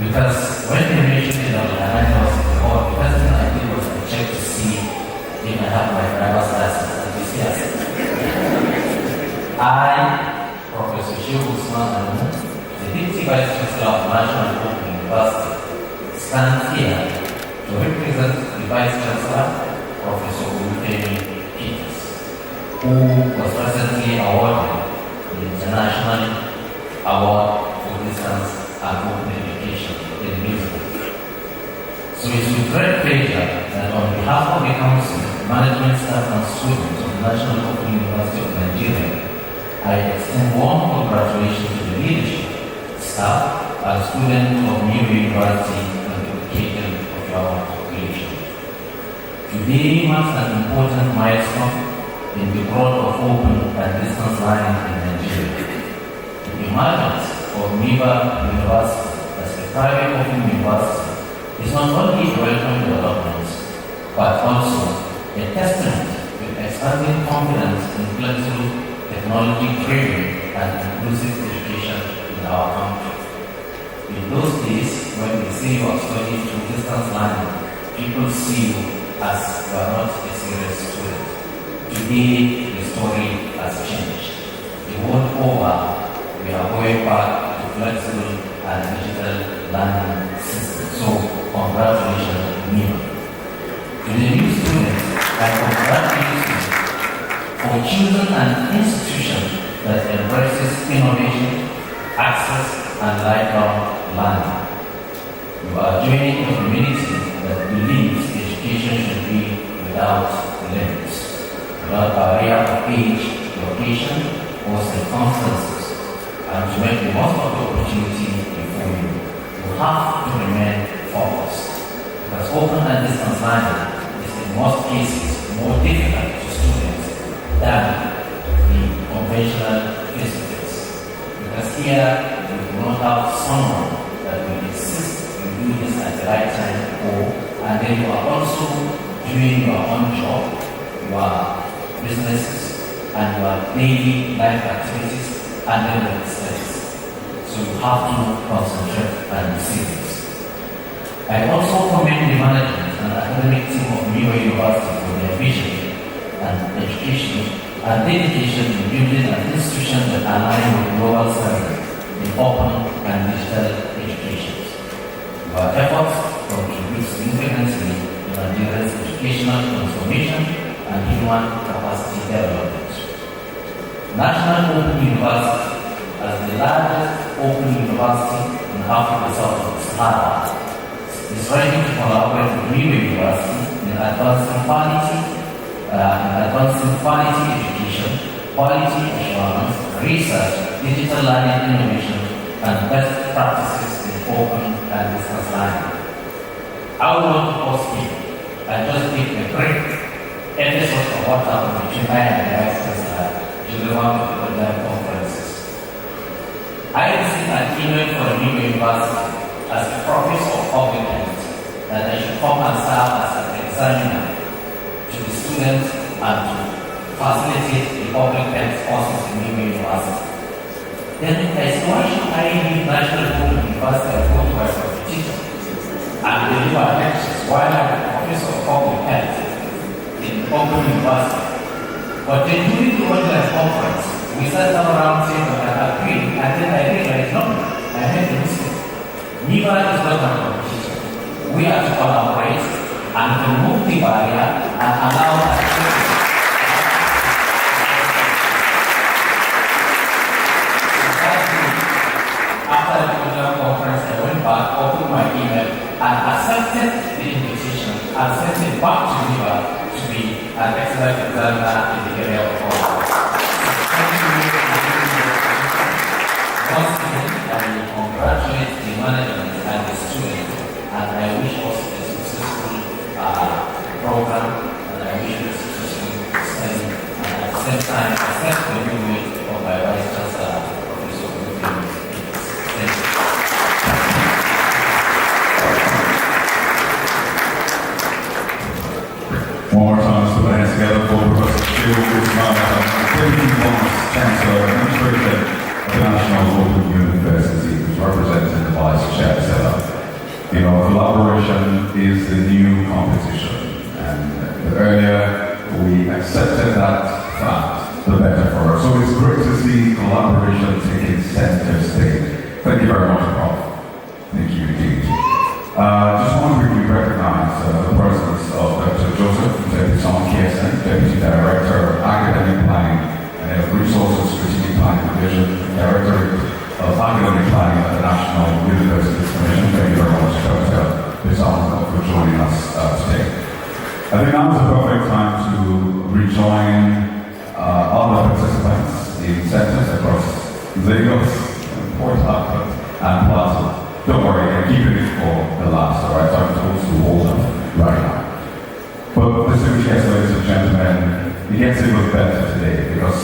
Because when they mentioned General Hanani was in the hall, the first thing I did was to check to see if I have my driver's license, and this yes. I, Professor Shehu Usman, the Deputy Vice Chancellor of National Open University, stands here to represent the Vice Chancellor, Professor Peters, who was recently awarded the International Award for Distance and Open Education in music. So it's with great pleasure that on behalf of the Council, management staff and students of the National Open University of Nigeria, I extend warm congratulations to the leadership, staff, and students of Miva University and the occasion of your matriculation. Today marks an important milestone in the growth of open and distance learning in Nigeria. The emergence of Miva University as a a private open university is not only a welcome development, but also a testament to expanding confidence in flexible, technology-driven, and inclusive education in our country. In those days, when they say you are studying through distance learning, people see you as you are not a serious student. Today, the story has changed. The world over, we are going back to flexible and digital learning systems. So, congratulations, Miva. To the new students, I congratulate you for choosing an institution that embraces innovation, access, and lifelong learning. You are joining a community that believes education should be without limits, without barrier of age, location, or circumstances, and to make the most of the opportunity before you. You have to remain focused, because open and distance learning is in most cases more difficult to students than the conventional face-to-face. Because here we do not have someone that will insist you do this at the right time, and then you are also doing your own job, your businesses, and your daily life activities, and then the studies. So you have to concentrate and be serious. I also commend the management and academic team of Miva University for their vision and education and dedication to building an institution that aligns with global standards in open and digital education. Your efforts contribute significantly to Nigeria's educational transformation and human capacity development. National Open University, as the largest open university in Africa south of the Sahara, is ready to collaborate with Miva University in advancing quality education, quality assurance, research, digital learning innovation, and best practices in open and distance learning. I would want to pause here and just take a brief episode of what happened between I and the Vice Chancellor during one of the online conferences. I received an email from Miva University as a professor of public health that I should come and serve as an examiner to the students and to facilitate the public health courses in Miva University. Then I said, why should I leave National Open University and go to my teacher and deliver lectures while I'm a professor of public health in Open University? But then during the online conference, we sat down around table and agreed, and then I realized, no, I made a mistake. Miva is not my competition. We have to collaborate and remove the barrier and allow us After the online conference, I went back, opened my email, and accepted the invitation and sent it back to Miva to be an excellent examiner in the area of law. Once again, I congratulate the management and the students, and I wish us a successful program, and I wish us a successful study, and at the same time, accept the new way of my Vice Chancellor, Professor Kwali. Thank you. One more time, let's put our hands together for Professor Chancellor and Administrator of the National Open University, who's representing the Vice Chancellor. You know, collaboration is the new competition, and the earlier we accepted that fact, the better for us. So it's great to see collaboration taking center stage. Thank you very much, Prof. Thank you indeed. Just want to quickly recognize the presence of Dr. Joseph, Deputy Director of Academic Planning and Resources Strategic Planning Division, Director of Academic Planning at the National University Commission. Thank you very much, Dr. Chancellor, for joining us today. I think now is the perfect time to rejoin other participants in centers across Lagos, Port Harcourt, and Plaza. Don't worry, I'm keeping it for the last, alright? So I'm told to hold up right now. But distinguished guests, ladies and gentlemen, it gets even better today because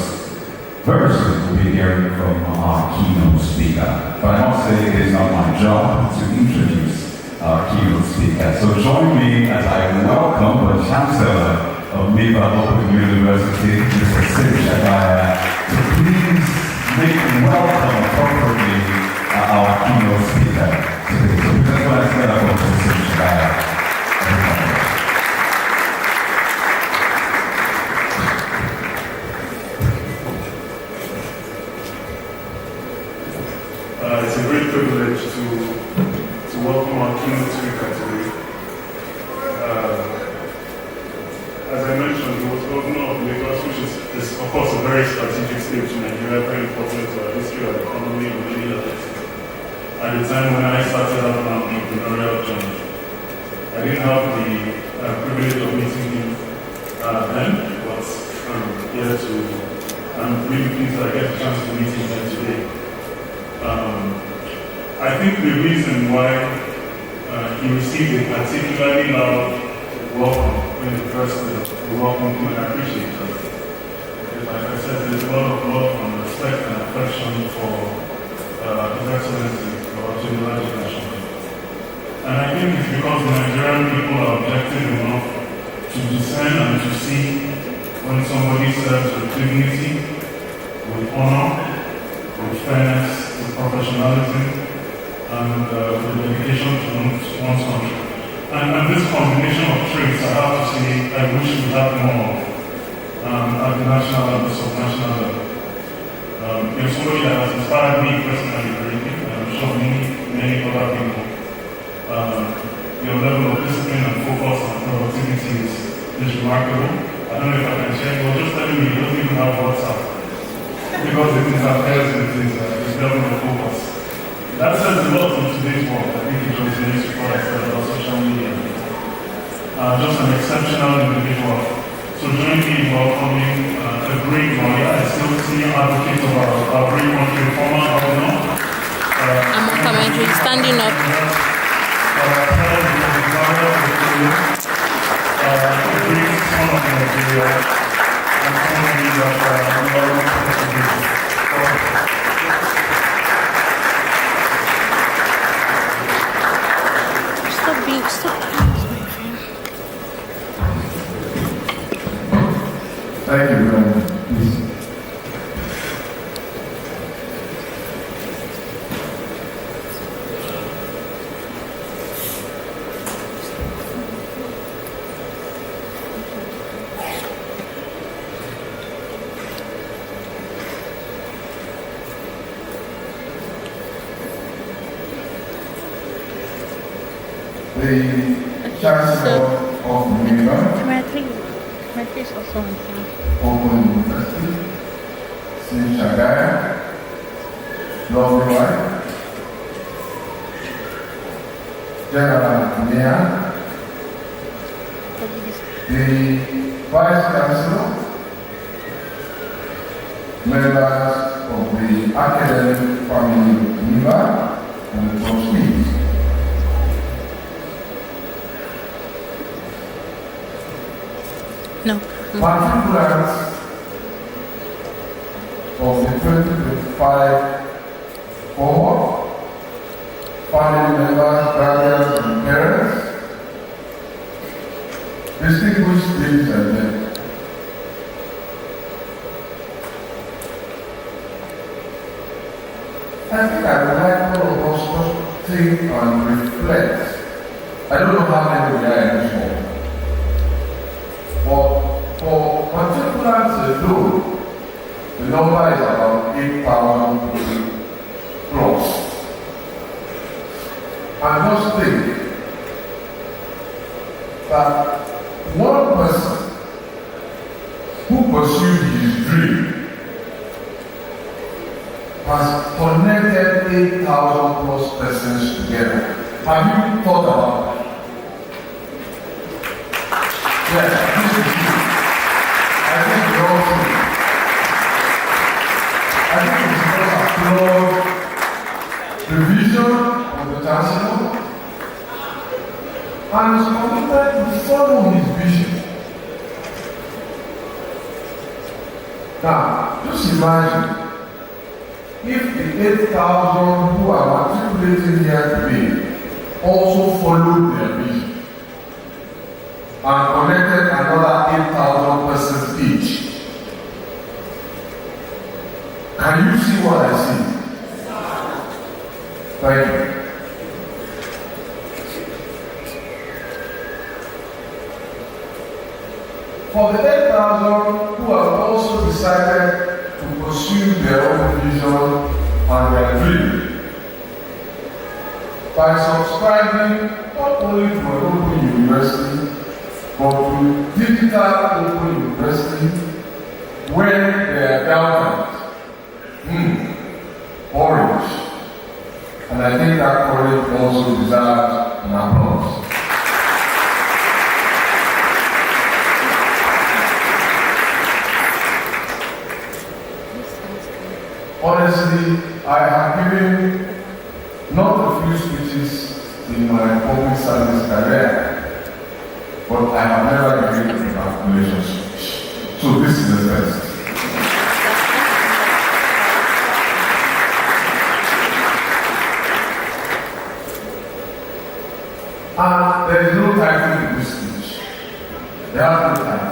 Very soon we'll be hearing from our keynote speaker. But I must say it is not my job to introduce our keynote speaker. So join me as I welcome the Chancellor of Miva Open University, Mr. Ceremonial, to please make welcome appropriately our keynote speaker today. So that's what I said about Mr. Ceremonial. It's a great privilege to welcome our keynote speaker today. As I mentioned, he was governor of Lagos, which is of course a very strategic state to Nigeria, very important to our history, our economy, and many others. At the time when I started out on my entrepreneurial journey, I didn't have the privilege of meeting him then, but I'm really pleased that I get a chance to meet him here today. I think the reason why he received a particularly loud welcome when the first welcome him, and I appreciate that. Like I said, there's a lot of love and respect and affection for His Excellency, the Ladi Nation. And I think it's because Nigerian people are objective enough to discern and to see when somebody serves with dignity, with honor, with fairness, with professionalism, and with dedication to one's country. And this combination of traits, I have to say, I wish we had more at the national and the subnational level. You're somebody that has inspired me personally greatly, and I'm sure many other people. Your level of discipline and focus and productivity is remarkable. I don't know if I can share. He was just telling me he doesn't even have WhatsApp because it interferes with his level of focus. That says a lot in today's world. I think it resonates with what I said about social media. Just an exceptional individual. So join me in welcoming a great lawyer, a still senior advocate of our great country, former governor. I'm on commentary, standing up. A great son of Nigeria, and somebody that Stop. Thank you very much. Please. The Chancellor of Miva Matriculation also on here. Open University, Shagaya, lovely wife, General Mia, the Vice Chancellor, members of the academic family of Miva, and the trustees. No. Particulars of the 2025 cohort, family members, guardians, and parents, distinguished ladies and gentlemen. I think I would like all of us to think and reflect. I don't know how many we are in this hall. But for particulars alone, the number is about 8,000 plus. And just think that one person who pursued his dream has connected 8,000 plus persons together. Have you thought about that? Yes, this is true. I think we all see. I think we should applaud the vision of the Chancellor and his commitment to follow his vision. Now, just imagine if the 8,000 who are matriculating here today also followed their vision and connected another 8,000 persons each. Can you see what I see? Thank you. For the 8,000 who have also decided to pursue their own vision and their dream by subscribing not only to an open university but to digital open university when they are doubted. Orange. And I think that courage also deserves an applause. Honestly, I have given not a few speeches in my public service career, but I have never given a calculation speech. So this is the first. And there is no time to this speech. There are no time.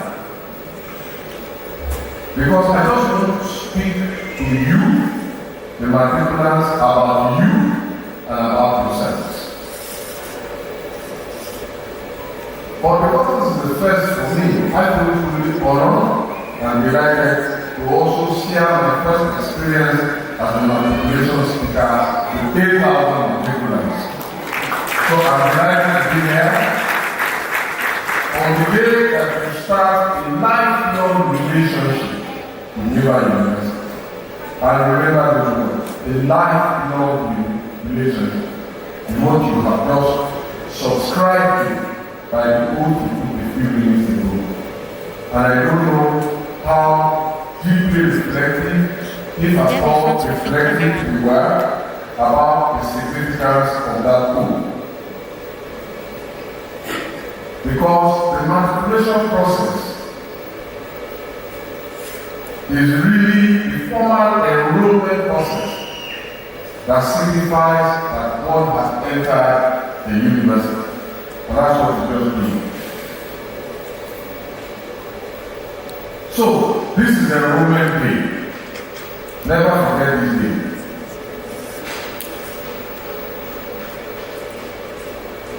Because I just want to speak to you, the matriculants, about you and about yourselves. But because this is the first for me, I feel truly honored and delighted to also share my first experience as a matriculation speaker with 8,000 matriculants. So I'm delighted to be here on the day that we start a lifelong relationship with Miva University. And remember this word, a lifelong relationship. And what you have just subscribed to by the oath you took a few minutes ago. And I don't know how deeply reflective, if at all reflective you were about the significance of that oath. Because the matriculation process is really the formal enrollment process that signifies that one has entered the university. And that's what it just means. So, this is the enrollment day. Never forget this day.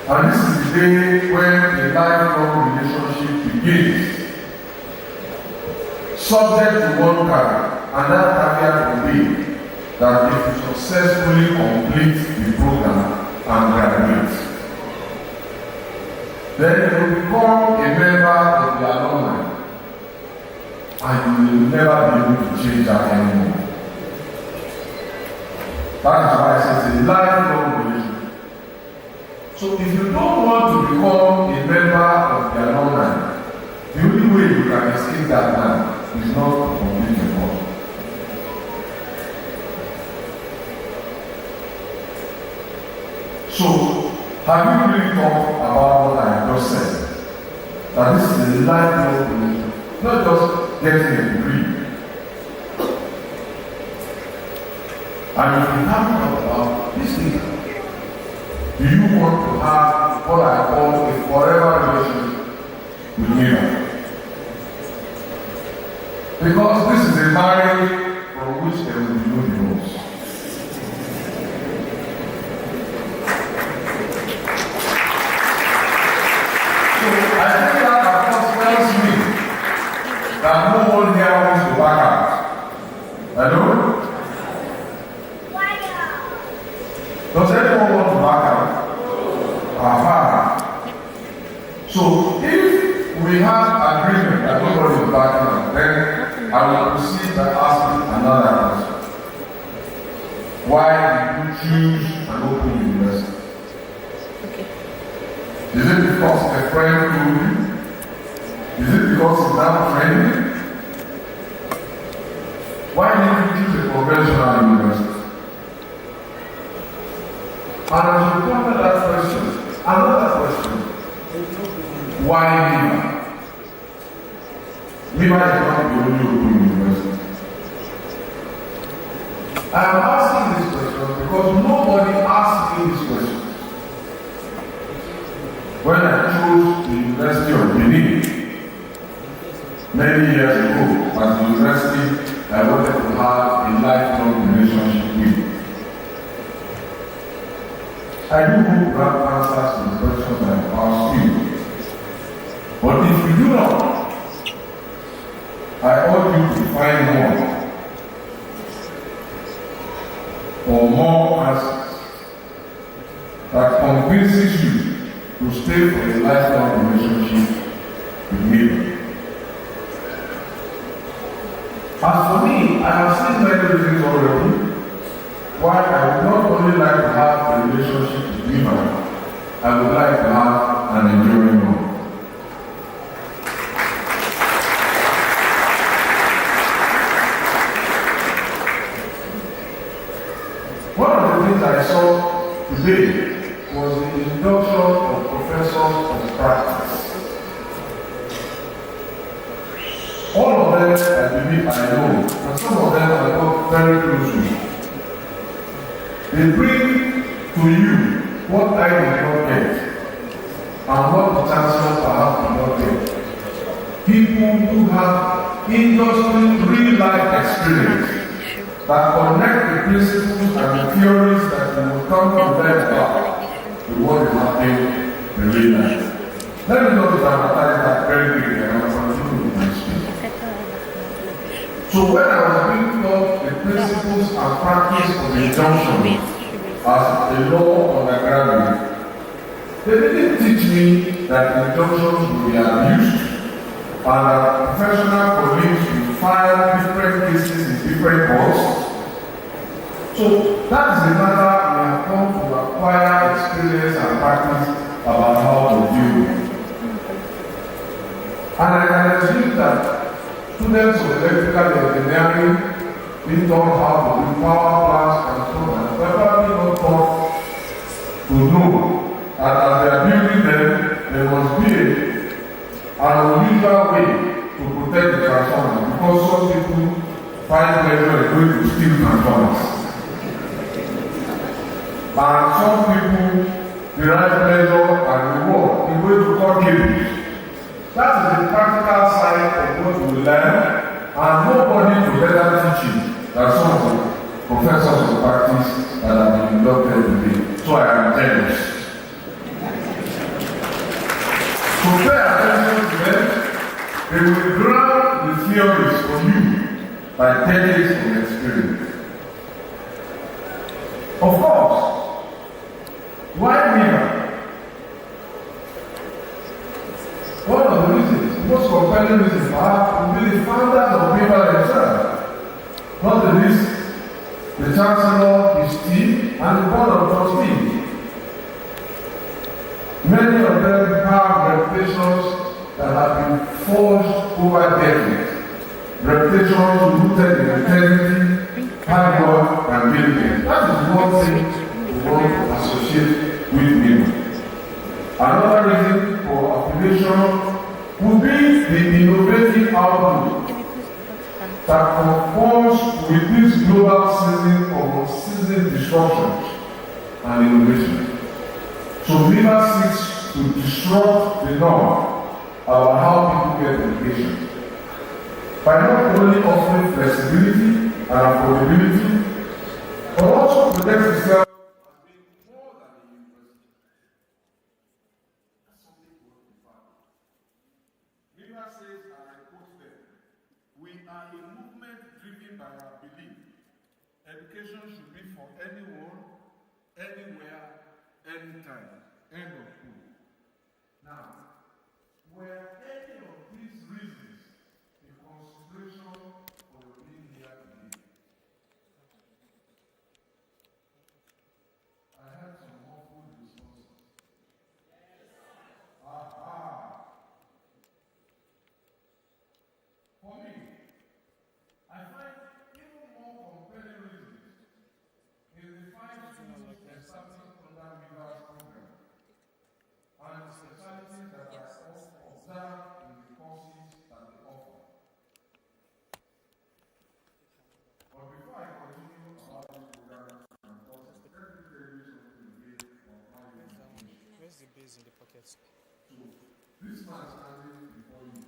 And this is the day when a lifelong relationship begins. Subject to one caveat, and that caveat will be that if you successfully complete the program and graduate, then you will become a member of the alumni, and you will never be able to change that anymore. That is why I say it's a lifelong relationship. So if you don't want to become a member of the alumni, the only way you can escape that man is not to complete the course. So, have you really thought about what I just said? That this is a lifelong relationship, not just getting a degree. And if you haven't thought about this thing, do you want to have what I call a forever relationship with Miva? Because this is a marriage from which there will be no divorce. So I think that of course tells me that no one here wants to back out. Hello? Does anyone want to back out? So if we have agreement that nobody is backing out, then I will proceed by asking another question. Why did you choose an open university? Okay. Is it because a friend told you? Is it because it's now trending? Why did you choose a conventional university? And as you ponder that question, another question. Why Miva? Miva is not the only open university. I'm asking this question because nobody asked me this question. When I chose the University of Benin many years ago, as the university I wanted to have a lifelong relationship with. I do hope that answers to the question I asked you. But if you do not, I urge you to find more or more answers that convinces you to stay for a lifelong relationship with me. As for me, I have seen many reasons already why I would not only like to have a relationship with Miva, I would like to have an enduring one. One of the things I saw today was the induction of professors of practice. All of them, I believe I know, and some of them I got very close to. They bring to you what I did not get, and what the Chancellor perhaps did not get. People who have industry real-life experience that connect the principles and the theories that you will come to learn about with what is happening in real life. Let me not dramatize that very quickly, and I will continue with my speech. So when I was being taught the principles and practice of injunction as a law undergraduate, they didn't teach me that injunctions will be abused and that professional colleagues will file different cases in different courts. So that is a matter we have come to acquire experience and practice about how to deal with. And I can assume that students of electrical engineering being taught how to do power plants and so on, probably not taught to know that as they are building them, there must be an unusual way to protect the transformers, because some people find pleasure in going to steal transformers. And some people derive pleasure and reward in going to cut cables. That is the practical side of what we learn, and nobody to better teach you than some of the professors of practice that have been inducted today. So I am jealous. So pay attention to them. They will ground the theories for you by decades of experience. Of course, why Miva? One of the reasons, the most compelling reasons perhaps will be the founders of Miva themselves. Not the least, the Chancellor, his team, and the Board of Trustees. Many of them have reputations that have been forged over decades. Reputations rooted in integrity, hard work, and diligence. That is one thing we want to associate with Miva. Another reason for affiliation would be the innovative outlook that conforms with this global season of unceasing disruption and innovation. So Miva seeks to disrupt the norm about how people get education by not only offering flexibility and affordability, but also protect itself as being more than a university. That's something to work with. Miva says, and I quote them, "We are a movement driven by our belief. Education should be for anyone, anywhere, anytime." End of quote. Now, were any of these reasons a consideration for your being here today? I had some awful responses. For me, I find even more compelling reasons in the 5 schools established under Miva's program and the specialties that the base in the pocket. So this man standing before you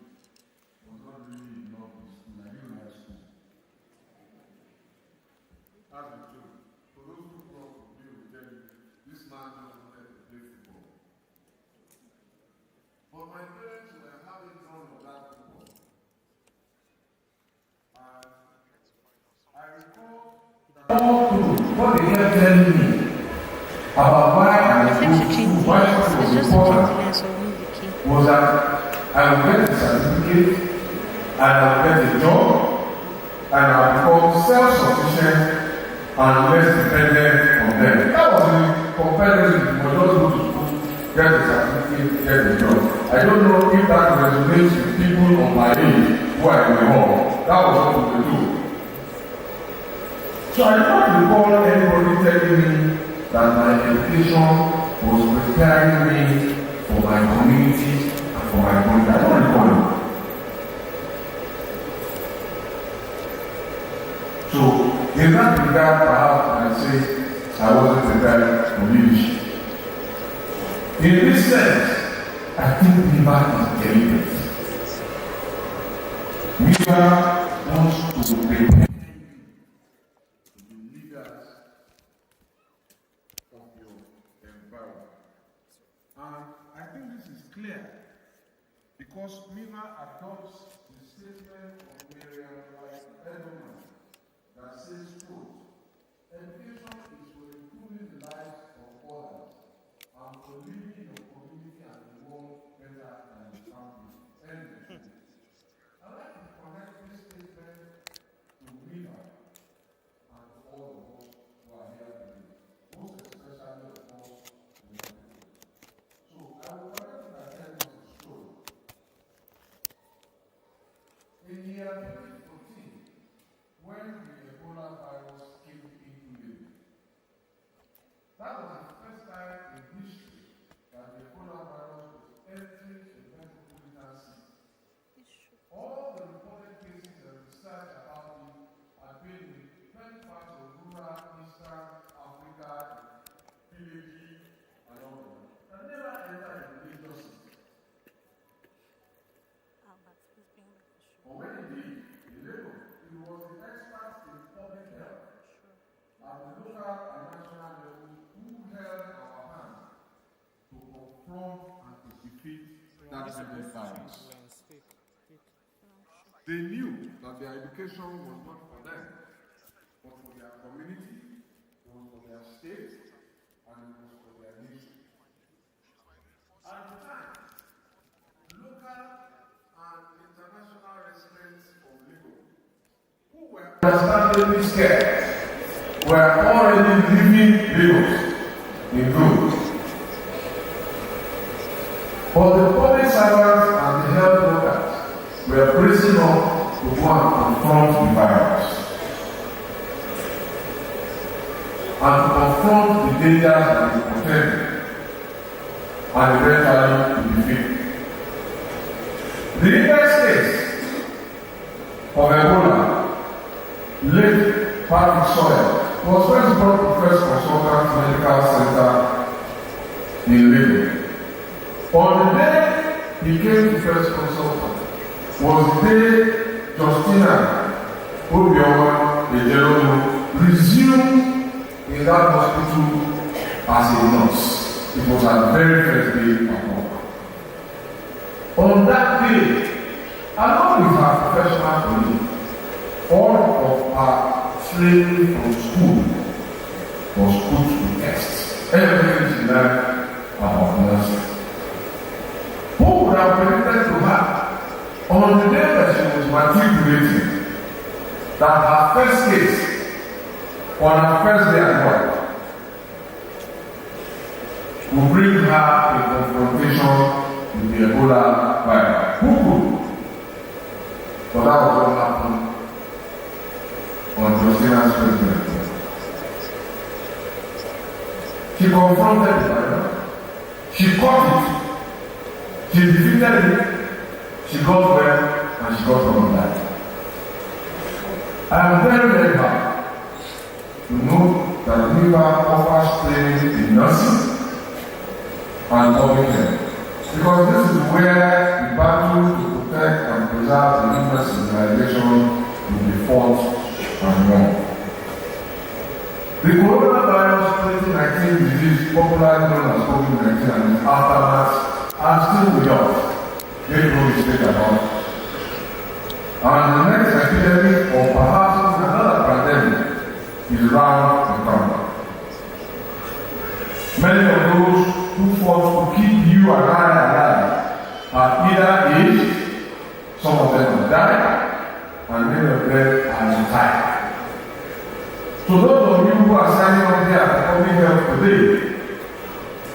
was not really in love with school. I didn't like school. That's the truth. For those who grew up with me will tell you, this man just wanted to play football. But my parents were having none of that football. And I recall that all through what they kept telling me about why I was going to school, why it was important, was that I will get a certificate, and I will get a job, and I will become self-sufficient and less dependent on them. That was the comparison. You must just go to school, get a certificate, get a job. I don't know if that resonates with people on my age who are in the hall. That was what we do. So I don't recall anybody telling me that my education was preparing me for my community and for my country. I don't recall it. So in that regard, perhaps I say I wasn't prepared for leadership. In this sense, I think Miva is deliberate. Miva wants to prepare you to be leaders of your environment. And I think this is clear because Miva adopts the statement of Miriam Edelman that says, quote, education is for improving the lives of others and for living your community and the world better than you found it. End of quote. I'd like to connect this statement to Miva and to all of us who are here today, most especially, of course, the young people. So I will connect it by telling us a story. In the year 2014, when the Ebola virus came into Ladi, that was the first time in history that the Ebola virus was entering the metropolitan city. All the reported cases and research about it have been in many parts of rural Eastern Africa, villages, and all that. And never entered the major city. But when it did, in Lagos, it was the experts in public health at the local and national level who held our hand to confront and to defeat that deadly virus. They knew that their education was not for them, but for their community, it was for their state, and it was for their nation. At the time, local and international residents of Lagos, who were understandably scared, were already leaving Lagos in groups. But the public servants and the health workers were bracing up to go and confront the virus and to confront the dangers that it portended and eventually to defeat. The index case of Ebola, late Patrick Sawyer, was first brought to First Consultant Medical Center in Lagos. On the day he came to First Consultant was the day Justina Obioma Ejeromo resumed in that hospital as a nurse. It was her very first day at work. On that day, along with her professional colleagues, all of her training from school was put to test. Everything she learned about nursing. Who would have predicted to her on the day that she was matriculating that her first case on her first day at work will bring her a confrontation with the Ebola virus? Who could? But that was what happened on Justina's first day. She confronted the virus. She caught it. She defeated it. She got well and she got on that. I am very, very happy to know that Miva offers training in nursing, and public health. Because this is where the battle to protect and preserve the human civilization will be fought and won. The coronavirus 2019 disease, popularly known as COVID-19 and its aftermath, are still with us. Make no mistake about it. And the next epidemic, or perhaps another pandemic, is round the corner. Many of those who fought to keep you and I alive are either aged, some of them have died, and many of them are retired. So those of you who are signing up here for public health today,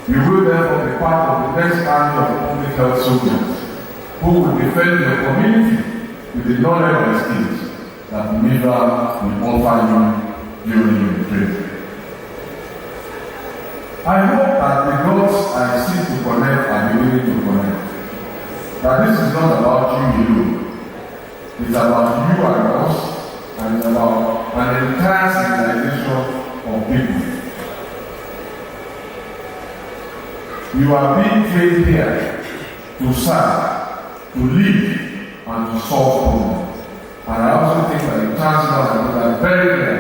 you will therefore be part of the next army of public health soldiers who will defend your community with the knowledge and skills that Miva will offer you during your training. I hope that the dots I seek to connect are beginning to connect. That this is not about you alone. It's about you and us, and it's about an entire civilization of people. You are being trained here to serve, to lead, and to solve problems. And I also think that the Chancellor has done that very clear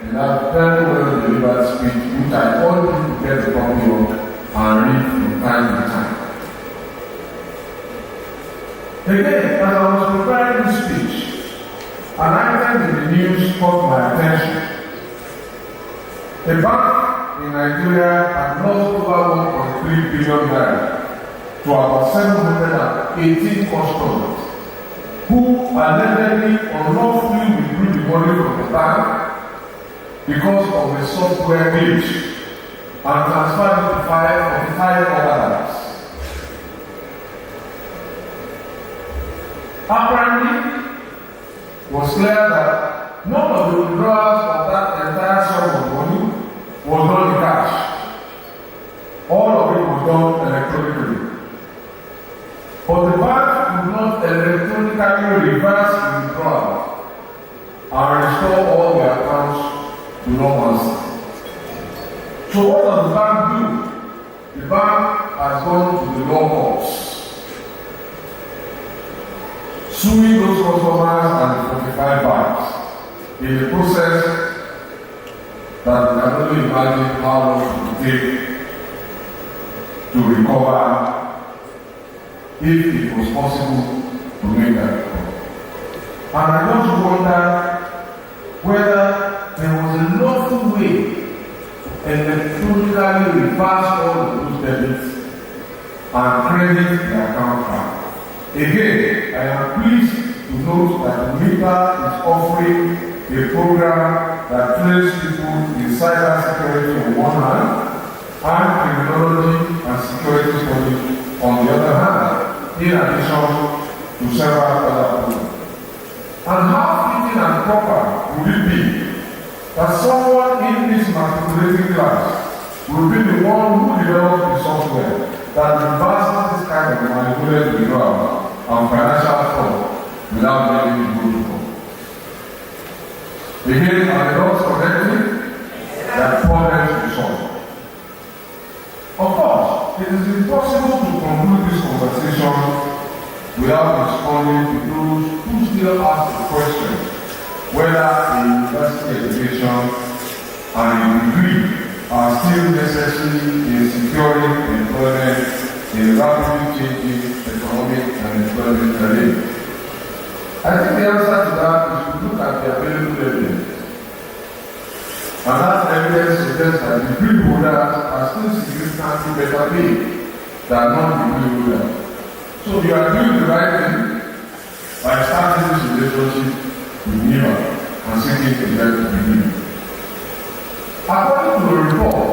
in that very well delivered speech, which I urge you to get a copy of and read from time to time. Again, as I was preparing this speech, an item in the news caught my attention. A bank in Nigeria had lost over 1.3 billion naira to about 718 customers who allegedly unlawfully withdrew the money from the bank because of a software glitch and transferred it to 5 other banks. Apparently, it was clear that none of the withdrawals of that entire sum of money was done in cash. All of it was done electronically. But the bank could not electronically reverse the withdrawal and restore all the accounts to normalcy. So what does the bank do? The bank has gone to the law courts, suing those customers and the 45 banks in the process that we can only imagine how long it will take to recover if it was possible to make that recovery. And I just wonder whether there was a lawful way electronically reverse all of those debits and credit the account back. Again, I am pleased to note that Miva is offering a program that trains people in cyber security on one hand and criminology and security studies on the other hand, in addition to several other programs. And how fitting and proper would it be that someone in this matriculating class will be the one who develops the software that reverses this kind of manipulated withdrawal and financial fraud without needing to go to court. Again, are the dots connected? That problems to solve. Of course, it is impossible to conclude this conversation without responding to those who still ask the question whether a university education and a degree are still necessary in securing employment in rapidly changing economic and employment terrain. I think the answer to that is to look at the available evidence. And that evidence suggests that degree holders are still significantly better paid than non-degree holders. So you are doing the right thing by starting this relationship with Miva and seeking to get a degree. According to the report,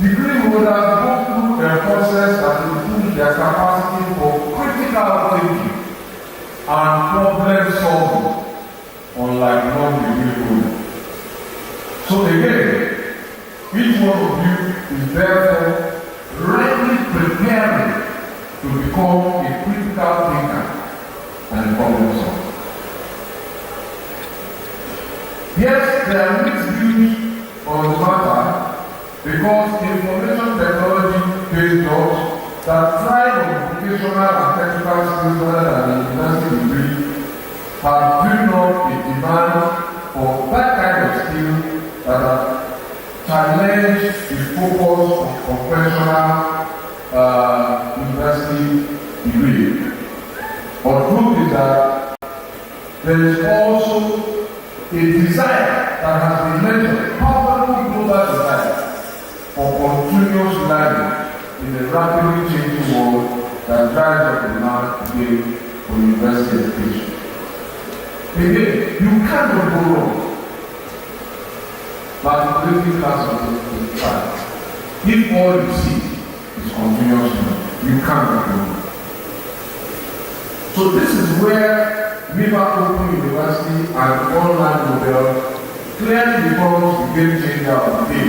degree holders go through a process that improves their capacity for critical thinking and problem solving, unlike non-degree holders. So again, each one of you is therefore ready preparing to become a critical thinker and a problem solver. Yes, there are mixed views on the matter because information technology-based jobs that thrive on vocational and technical skills rather than a university degree have built up a demand for that kind of skill that have challenged the focus of conventional university degree. But the truth is that there is also a desire that has been mentioned, powerful global desire for continuous learning in a rapidly changing world that drives up demand today for university education. Again, you cannot go wrong matriculating class of 25. If all you see is continuous learning, you cannot go wrong. So this is where Miva Open University and online model clearly becomes the game changer of the day,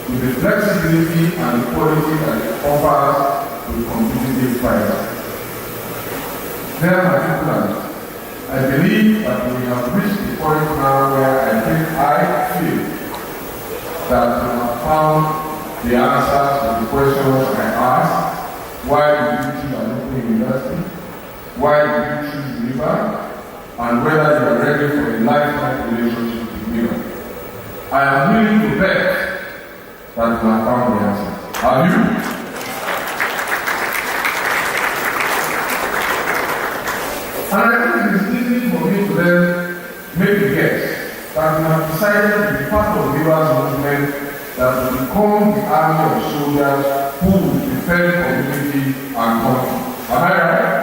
with the flexibility and the quality that it offers with competitive prices. There, my people, I believe that we have reached the point now where I feel that we have found the answers to the questions I asked. Why did you choose an open university? Why did you choose Miva? And whether you are ready for a lifelong relationship with Miva. I am willing to bet that you have found the answer. Are you? And I think it is easy for me to then make a guess that we have decided to be part of Miva's movement that will become the army of soldiers who will defend community and country. Am I right?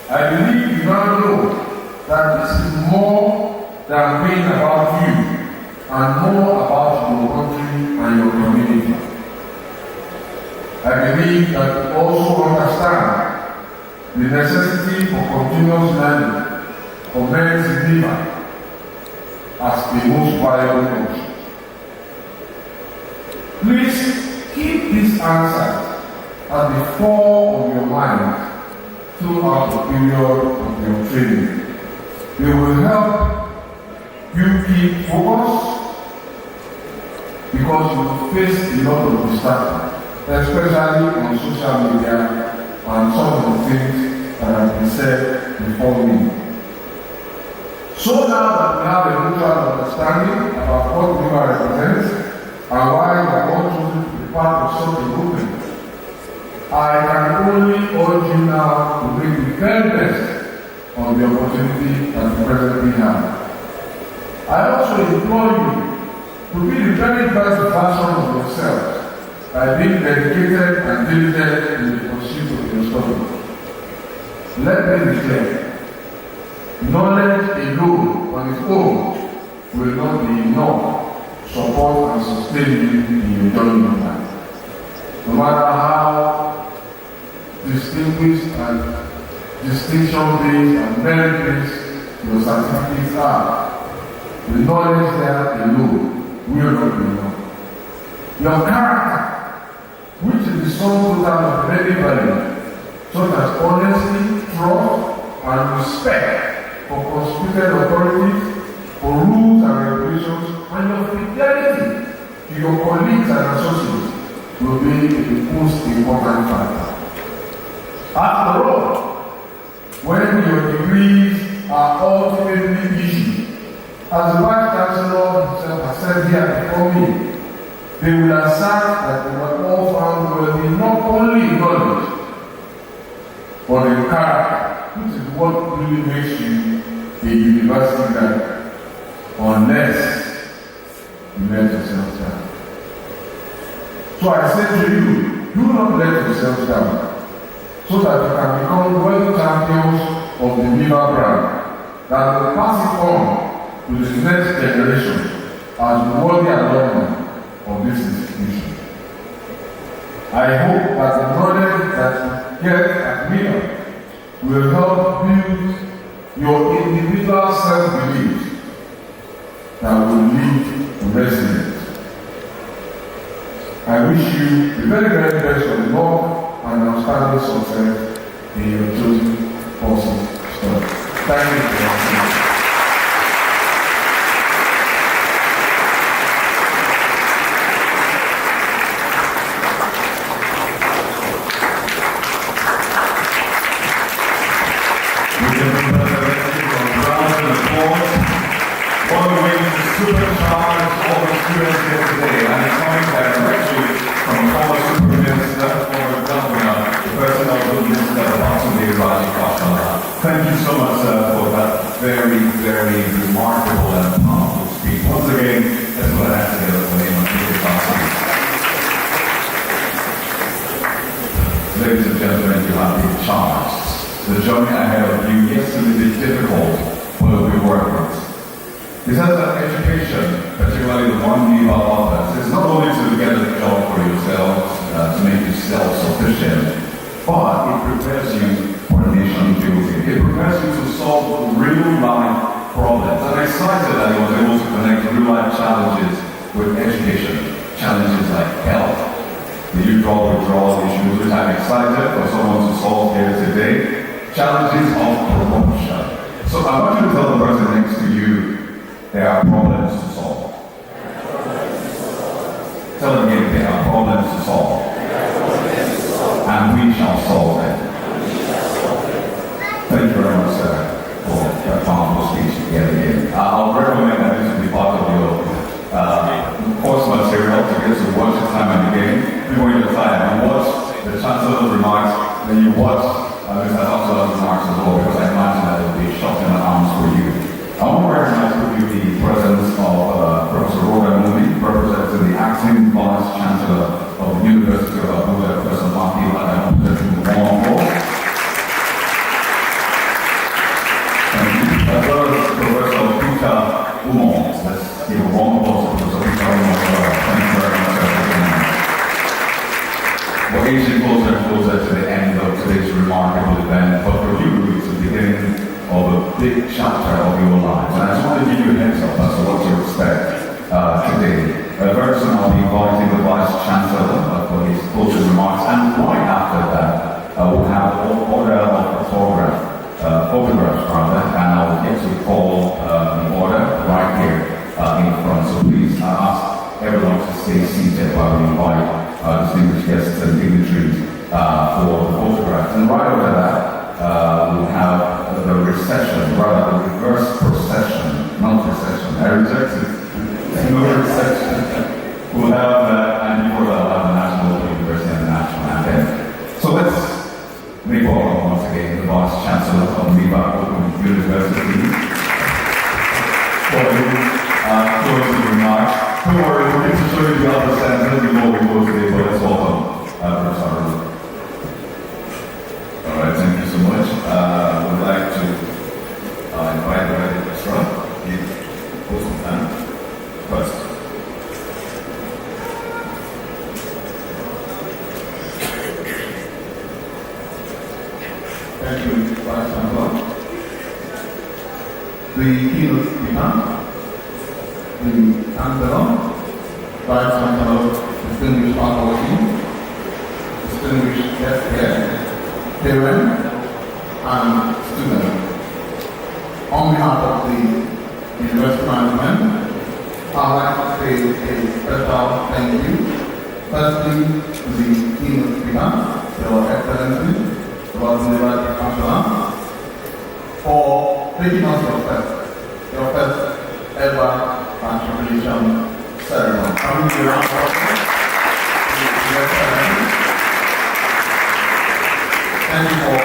I believe you now know that this is more than being about you and more about your country and your community. I believe that you also understand the necessity for continuous learning commends Miva as the most valuable option. Please keep these answers at the fore of your mind throughout the period of your training. They will help you keep focused because you will face a lot of distraction, especially on social media and some of the things that have been said before me. So now that we have a mutual understanding about what Miva represents and why we are all chosen to be part of such a movement, I can only urge you now to make the very best of the opportunity that you presently have. I also implore you to be the very best version of yourself by being dedicated and diligent in the pursuit of your studies. Let me declare, knowledge alone on its own will not be enough to support and sustain you in your journey of life. No matter how distinguished and distinction-based and merit-based your certificates are, the knowledge there alone will not be enough. Your character, which is the sum total of many values, such as honesty, trust, and respect for constituted authorities, for rules and regulations, and your fidelity to your colleagues and associates, will be the most important factor. After all, when your degrees are ultimately issued, as the Vice Chancellor himself has said here before me, they will assert that they were all found worthy not only in knowledge, but in character, which is what really makes you a university graduate, unless you let yourself down. So I say to you, do not let yourself down, so that you can become worthy champions of the Miva brand that will pass it on to the next generation as worthy alumni of this institution. I hope that the knowledge that you get at Miva will help build your individual self-belief that will lead to resilience. I wish you the very, very best of luck and outstanding success in your chosen courses study. Thank you for watching. experience here today, and it's coming directly from former Super Minister, former Governor, the person of the Minister of Abuja. Thank you so much, sir, for that very, very remarkable and powerful speech. Once again, that's what I have to get away from the Ladies and gentlemen, you have been charged. The journey ahead of you, yes, it will be difficult, but it will be worth it. Because that education, particularly the one Miva offers, is not only to get a job for yourself, to make you self-sufficient, but it prepares you for a nation building. It prepares you to solve real-life problems. I'm excited that he was able to connect real-life challenges with education, challenges like health, the usual withdrawal issues, which I'm excited for someone to solve here today, challenges of promotion. So I want you to tell the person next to you, there are problems to solve. Tell them again, there are problems to solve. And we shall solve them. Thank you very much, sir, for that powerful speech yet again. I'll recommend that this will be part of your course material to get to watch it time and again. Before your time, and watch the Chancellor's remarks, then you watch Mr. Chancellor's remarks as well, because I imagine that it will be shot in the arms for you. I want to recognize with you the presence of Professor Ladi, representing the acting Vice Chancellor of the University of Abuja, Professor Ladi. Thank you. As well as Professor Peter Umon. Let's give a warm applause to Professor Peter Umon. Thank you very much. We're aging closer and closer to the end of today's remarkable event, but for you, it's the beginning of a big chapter of your life. And I just want to give you a heads up as to what to expect today. Very soon I'll be inviting the Vice Chancellor for his closing remarks, and right after that, we'll have an order of photographs rather, and I'll get to call the order right here in front. So please ask everyone to stay seated while we invite distinguished guests and dignitaries for the photographs. And right over that, we'll have the recession, rather the reverse procession, not recession. I reject it. No recession. We'll have that, and before that, we'll have the National Open University and the National Anthem. So let's make welcome once again the Vice Chancellor of Miva Open University for his closing remarks. Don't worry, we're going to show you the other centers before we close today, but let's welcome Professor Ladi. All right, thank you so much. I would like to invite the registrar in post of time first. Thank you, Vice Chancellor. The keynote speaker, the Chancellor, Vice Chancellor, distinguished faculty, distinguished guests here, parents, and students. On behalf of the University Management, I'd like to say a special thank you, firstly to the keynote speaker, Your Excellency, Miva Matriculation, for taking us your first ever matriculation ceremony. Can we give a round of applause? Thank you for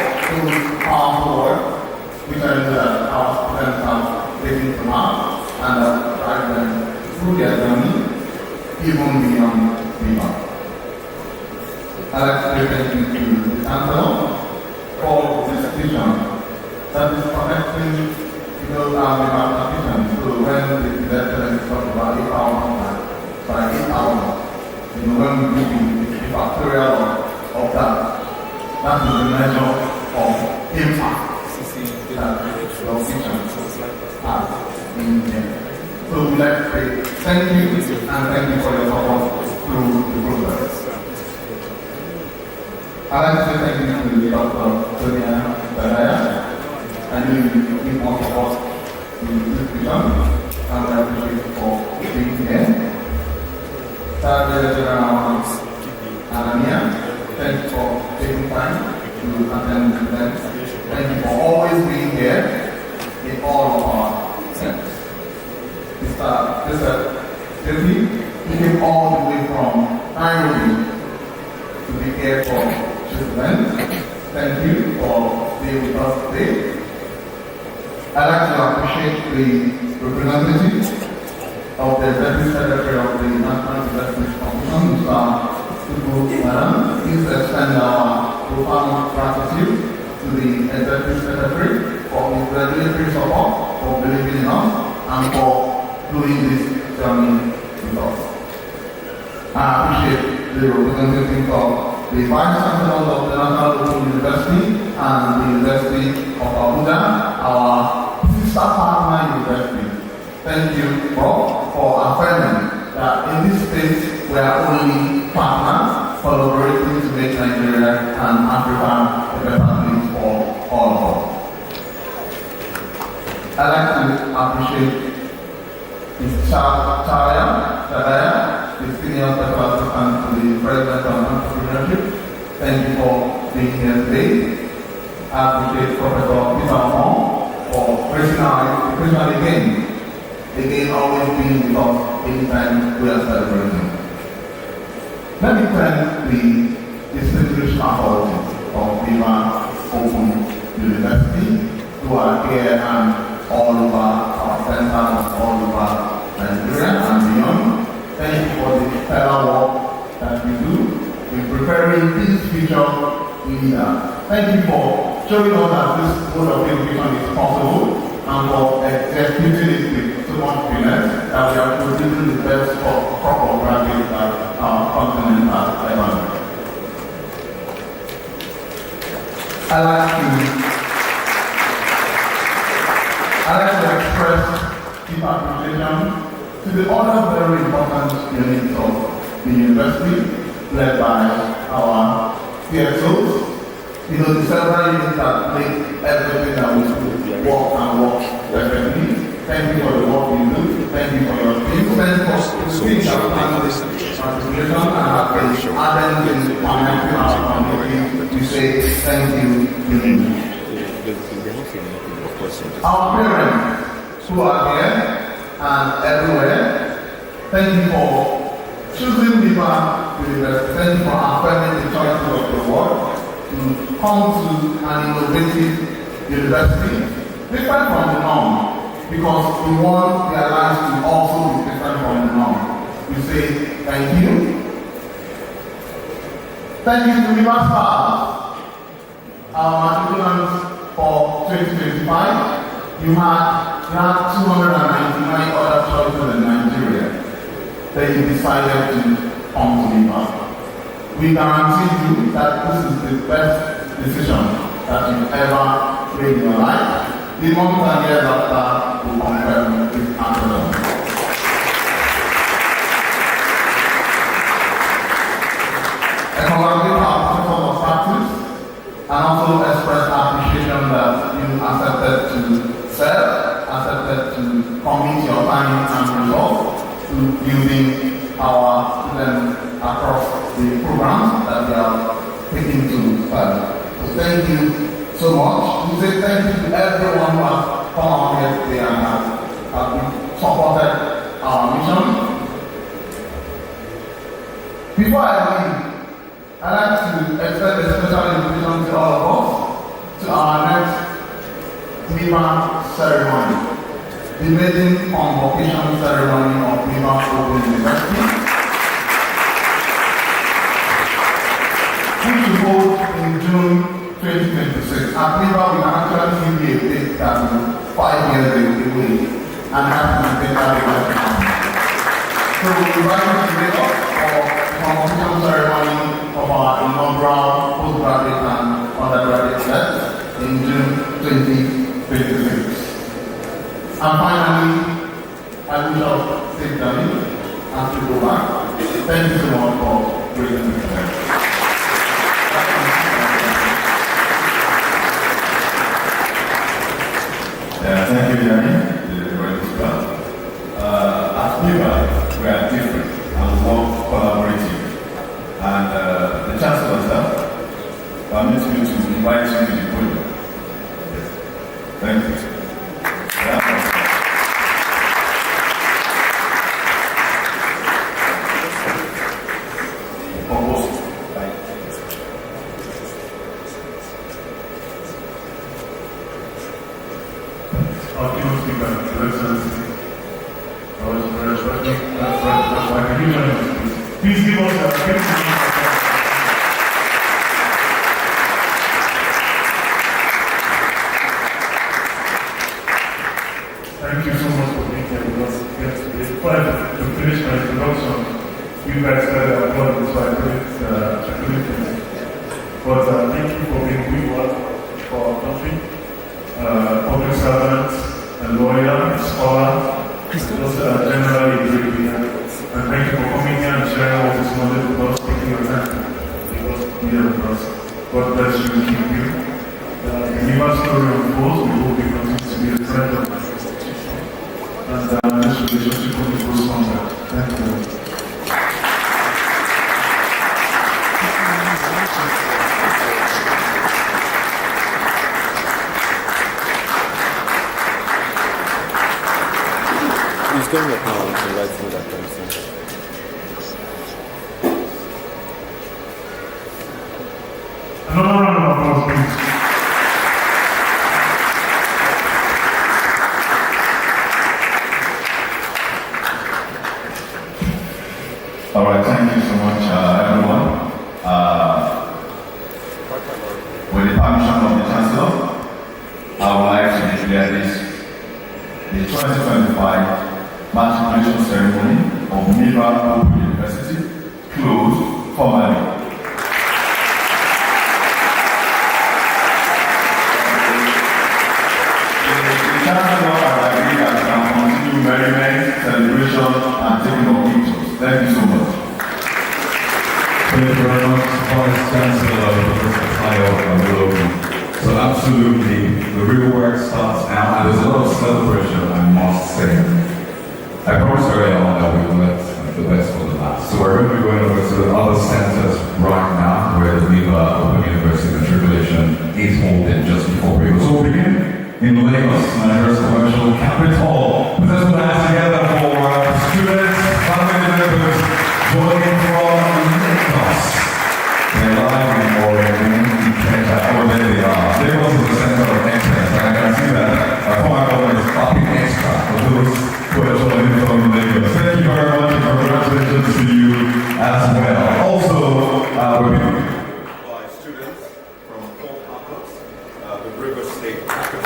those powerful words, which I know that our students have taken from us and have guided them through their journey, even beyond Miva. I'd like to say thank you to the Chancellor for this vision that is connecting those mathematicians. So when the lecturers talk about 8 hours, by 8 hours, when we do the factorial of that, that is the measure of impact that your vision has in them. So we'd like to say thank you and thank you for your support through the process. I'd like to say thank you to Dr. Sonia Badaya. I know you give more support to this vision, and I appreciate you for being here. Third General Anania, thank you for taking time to attend the event. Thank you for always being here in all of our events. Mr. safety. He came all the way from Nairobi to be here for children. Thank you for being with us today. I'd like to appreciate the representatives of the Deputy Secretary of the National Investment Commission, Mr. Madam. Please extend our profound gratitude to the Executive Secretary for his regulatory support, for believing in us, and for doing this journey with us. I appreciate the representatives of the Vice Chancellor of the National Open University and the University of Abuja, our sister partner university. Thank you, Bob, for affirming that in this space we are only partners collaborating to make Nigeria and Africa a better place for all of us. I'd like to appreciate Ms. Chadaya, the Senior Special Assistant to the President of Entrepreneurship. Thank you for being here today. I appreciate Professor Peter Moore for raising our education again. Again, always being with us anytime we are celebrating. Let me thank the distinguished faculty of Miva Open University who are here and all over our centers, all over Nigeria and beyond. Thank you for the stellar work that you do in preparing this future leader. Thank you for showing us that this mode of education is possible and for executing it with so much brilliance that we are producing the best proper graduates that our continent has ever known. I'd like to express deep appreciation to the other very important units of the university led by our CXOs. You know, the several units that make everything that we do work and work perfectly. Thank you for the work you do. Thank you for your team. Thank you for the things that we have this matriculation and have been added in connecting our community. We say thank you. Our parents who are here and everywhere, thank you for choosing Miva University. Thank you for affirming the choices of the world to come to an innovative university, different from the norm, because we want their lives to also be different from the norm. We say thank you. Thank you to Miva staff, our matriculants for 2025. You had 299 other choices in Nigeria. Then you decided to come to Miva. We guarantee you that this is the best decision that you've ever made in your life. The months and years after will confirm this answer. I congratulate our professors of practice and also express appreciation that you accepted to serve, accepted to commit your time and resources to building our students across the programs that we are taking to so thank you so much. We say thank you to everyone who has come out here today and has supported our mission. Before I leave, I'd like to extend a special invitation to all of us to our next Miva ceremony, the maiden convocation ceremony of Miva Open University. Which will hold in June 2026. At Miva, we can actually give you a date that is 5 years away and have to maintain that event. So we invite you to meet us for the convocation ceremony of our inaugural postgraduate and undergraduate set in June 2026. And finally, I wish us safe journey as we go back. Thank you so much for bringing me today. Thank you, Danny. Very well. At Miva, we are different and work collaborative. And our keynote speaker, Your Excellency. That's why the huge honor. Please give us a big round. Thank you so much for being here with us yesterday. Before I finish my introduction, you guys heard our applaud, so I couldn't finish. But thank you for being who you are for our country, public servants, a lawyer, a scholar, just generally a great leader. And thank you for coming here and sharing all this knowledge with us, taking your time to be here with us. God bless you and keep you. The Miva story unfolds. We hope you continue to be a friend of my institution. And this relationship will go stronger. Thank you. He's going up now to write through that kind of thing. Another round of applause, please. All right, thank you so much, everyone. With the permission of the Chancellor, I would like to declare this the 2025 Matriculation Ceremony of Miva Open University closed formally. The Chancellor has agreed that we can continue merriment, celebration, and taking of pictures. Thank you so much. Thank you very much, Vice Chancellor, Professor Abuja. So absolutely, the real work starts now, and there's a lot of celebration, I must say. I promised earlier on that we would let the best for the last. So we're going to be going over to the other centers right now, where the Miva Open University Matriculation is holding just before we go. So we'll begin in Lagos, Nigeria's commercial capital. Put those hands together for students, family members, joining from Lagos. They're live in Oregon, oh, there they are. Lagos is the center of excellence, and I can see that former government is clapping extra for those who are joining from Lagos. Thank you very much, and congratulations to you as well. Also, we're being by students from Harcourt, the River State capital.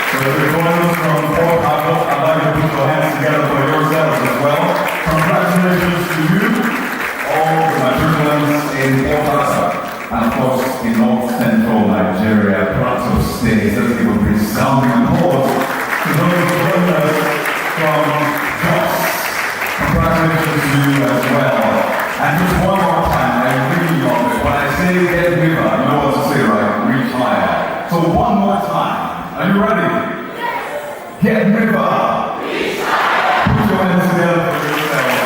So if you're joining us from Harcourt, I'd like to put your hands together for yourselves as well. Congratulations to you, all the matriculants in Harcourt, and of course in North Central Nigeria, Plateau State. Let's give a resounding applause to those joining us from Jos. Congratulations to you as well. And just one more time, I really love it. When I say get Miva, you know what to say, right? Reach higher. So one more time. Are you ready? Yes. Get Miva. Reach higher. Put your hands together for yourselves.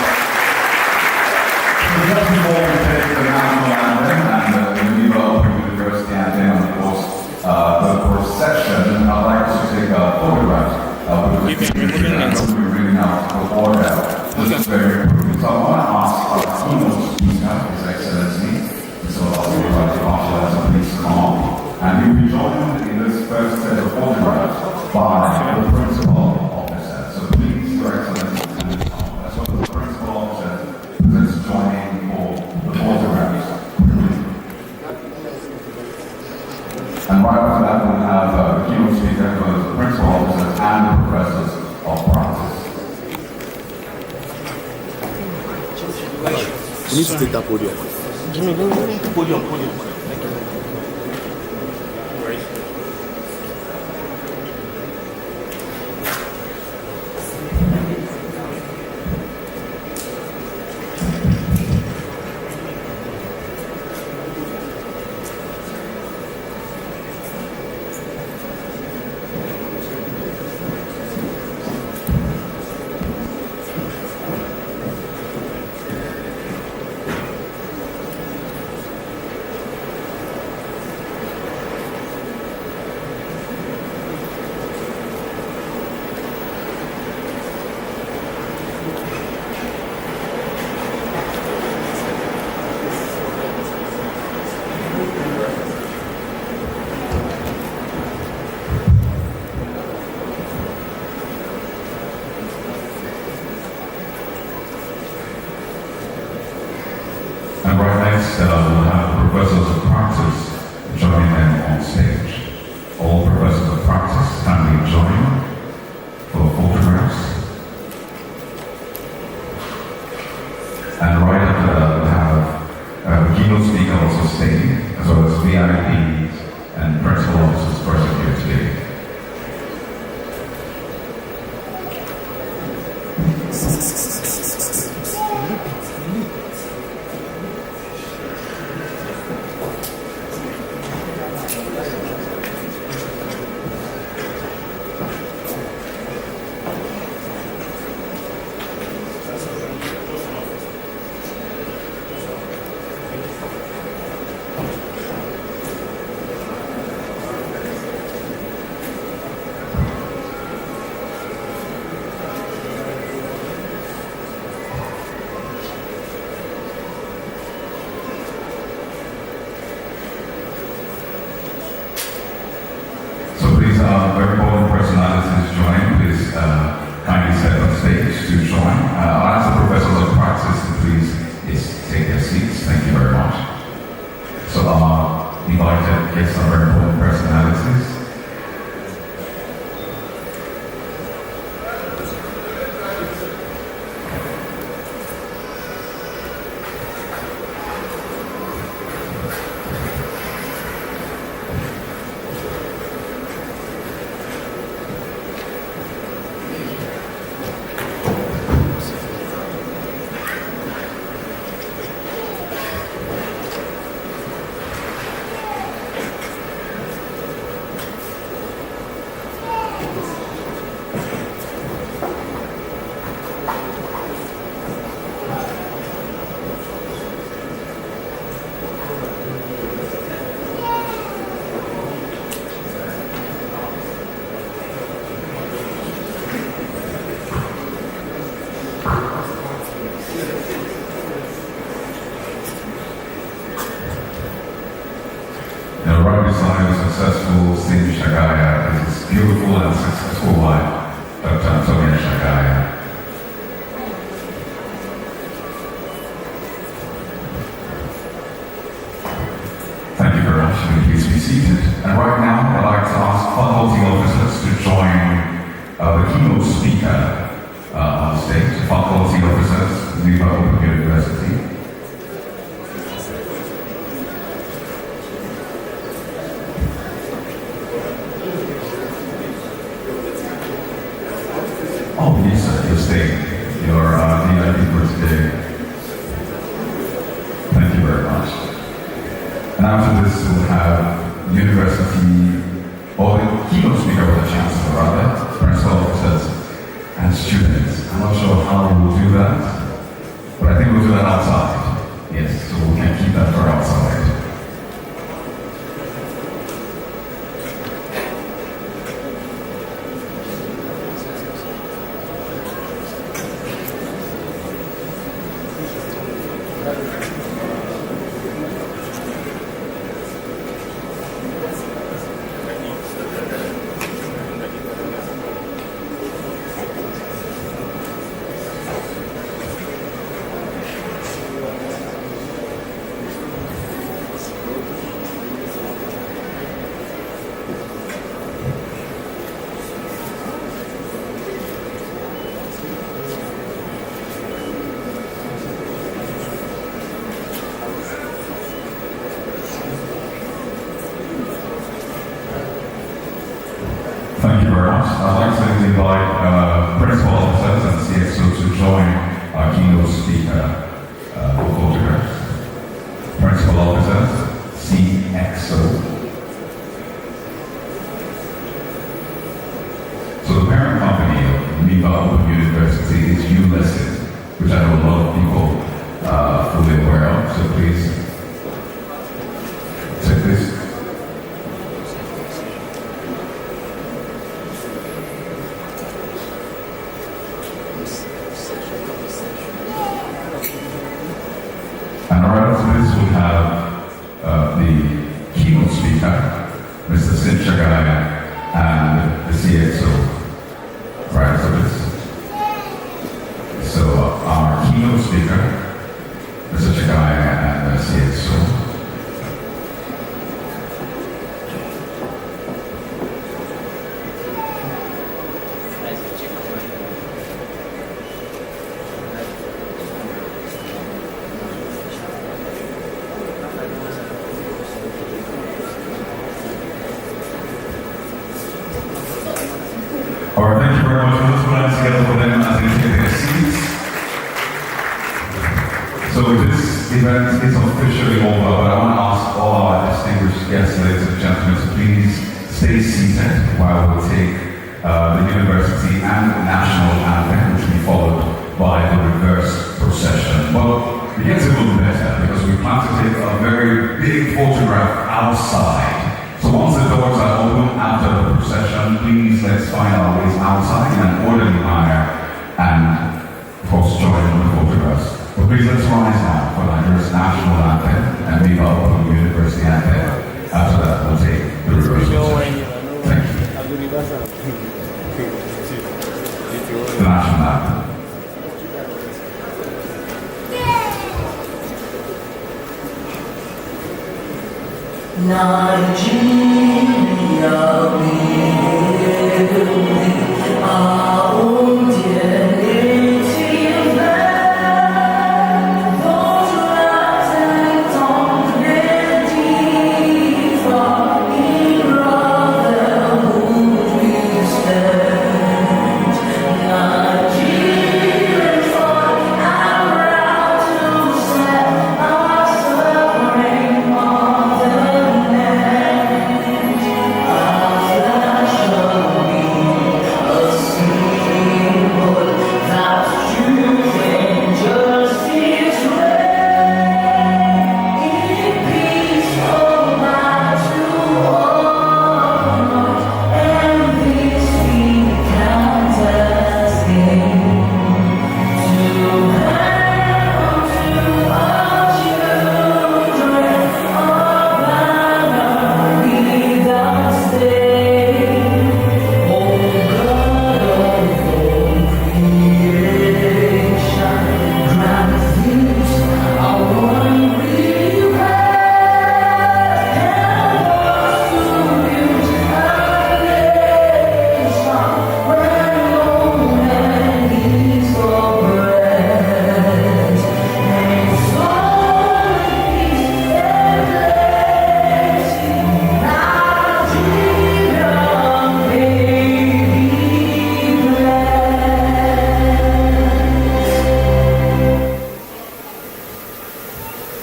So just before we take the national anthem and the Miva Open University anthem, and of course the procession, I'd like us to take a photograph with the picture and we're bringing out the order. This is very important. So I want to ask our keynote speaker, His Excellency, Mr. Ladi, please come on. And he'll be joined in this first set of photographs by the principal officer. So please, Your Excellency, that's what the principal officer is joining for the photographs. And right after that, we'll have the keynote speaker, the principal officers and the professors of practice. You need to take that podium. Jimmy, Podium. next, we'll have professors of practice joining them on stage. All professors of practice kindly join for photographs. And right after that, we'll have the keynote speaker also staying, as well as VIPs and principal officers present here today. Very important personalities join. Please kindly step on stage to join. I'll ask the professors of practice to please take their seats. Thank you very much. So invited guests are very important personalities. Successful Cindy Shagaya is his beautiful and successful wife, Dr. Antonia Shagaya. Thank you very much. Please be seated. And right now, I'd like to ask faculty officers to join the keynote speaker on stage. Faculty officers, Miva Open University. Your VIP for today. Thank you very much. And after this, we'll have university, or the keynote speaker with the Chancellor, rather, principal officers and students. I'm not sure how we'll do that, but I think we'll do that outside. Yes, so we can keep that for outside. Thank you very much. I'd like to invite principal officers and CXO to join our keynote speaker for photographs. Principal officers, CXO. So the parent company of Miva Open University is ULESSIT, which I know a lot of people are fully aware of. So please take this. And right after this, we'll have the keynote speaker, Mr. Sid Shagaya, and the CXO. Right after this. So our keynote speaker, Mr. Chikai and CXO. Alright, thank you very much. Let's put hands together for them as they take their seats. So this event is officially over, but I want to ask all our distinguished guests, ladies and gentlemen, to please stay seated while we take the university and national anthem, which will be followed by the reverse procession. Well, it gets a little better because we plan to take a very big photograph outside. So once the doors are open after the procession, please let's find our ways outside in an orderly manner and of course join in the photographs. But please let's rise now for Nigeria's national anthem and Miva Open University anthem. After that we'll take the reverse procession. Thank you. The national anthem. Nigeria, we live, our own dear native land. Those lives and tongues their deeds are in brotherhood we stand. Nigerians fought and proud to set our sovereign motherland.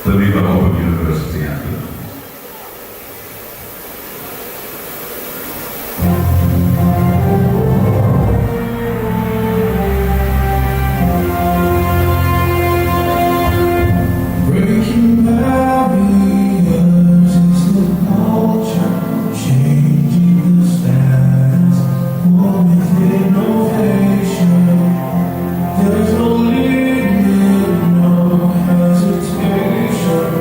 The Miva Open University anthem. Breaking barriers is the culture, changing the status, more with innovation. There's no limit, no hesitation.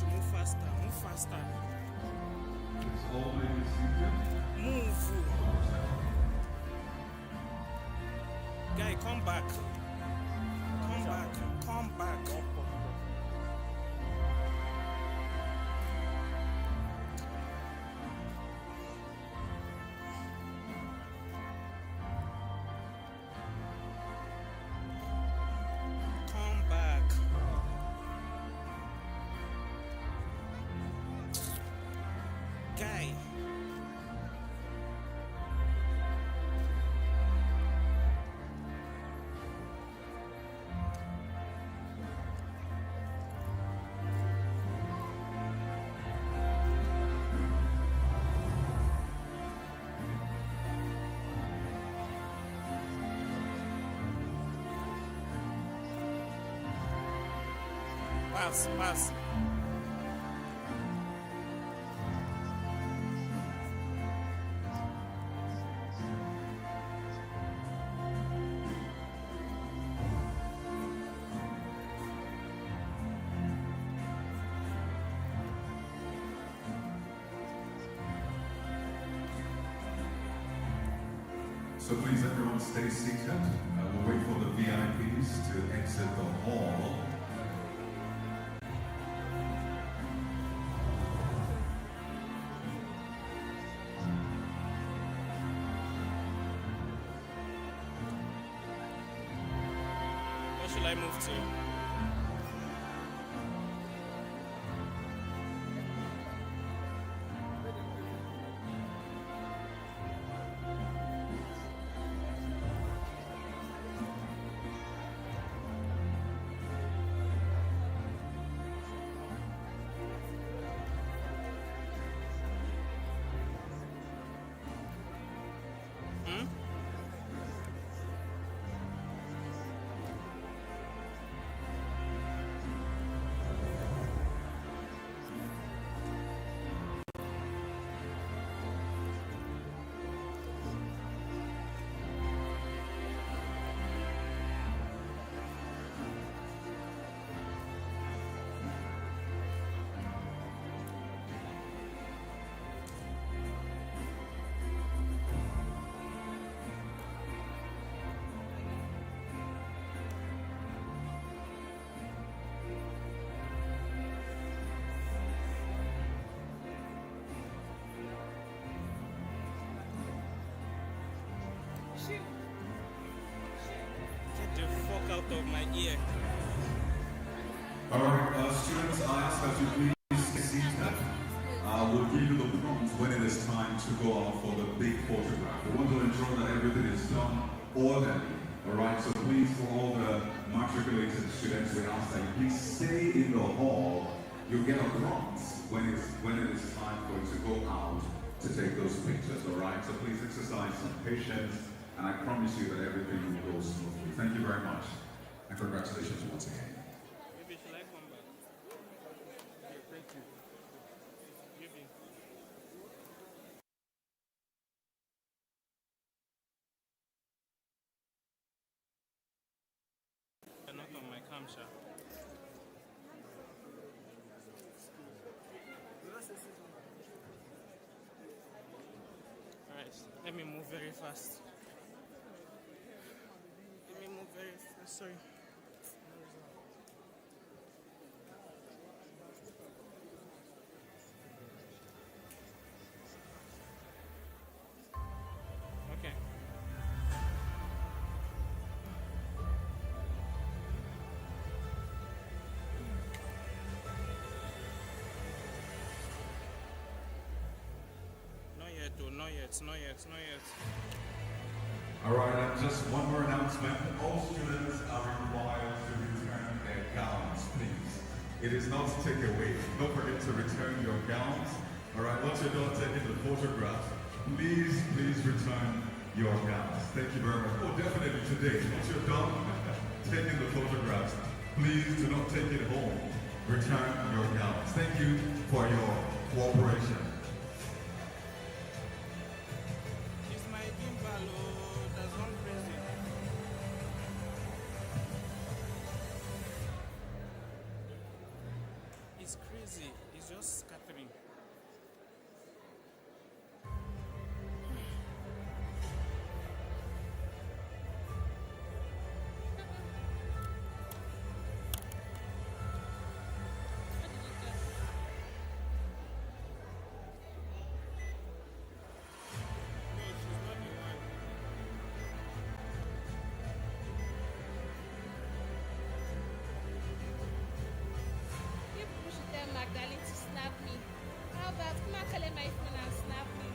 should move faster. Move faster. It's always seated. Move. Guy, come back. Come back. Come back. Come back. Guy. Pass. So please, everyone, stay seated. We'll wait for the VIPs to exit the hall. Where should I move to? Get the fuck out of my ear. Alright, students, I ask that you please stay seated. We'll give you the prompts when it is time to go out for the big photograph. We want to ensure that everything is done orderly. Alright, so please, for all the matriculated students, we ask that you please stay in the hall. You'll get a prompt when it is time for you to go out to take those pictures, alright? So please exercise some patience, and I promise you that everything will go smoothly. Thank you very much, and congratulations once again. Maybe should I come back? Okay, thank you. Maybe. You're not on my camshaft. Alright, let me move very fast. Sorry. Okay. Not yet. Alright, and just one more announcement. All students are required to return their gowns, please. It is not takeaway. Don't forget to return your gowns. Alright, once you're done taking the photographs, please return your gowns. Thank you very much. Oh, definitely today. Once you're done taking the photographs, please do not take it home. Return your gowns. Thank you for your cooperation. It's crazy. easy. It's just scattering. Magdalene to snap me. How about come and collect my phone and snap me?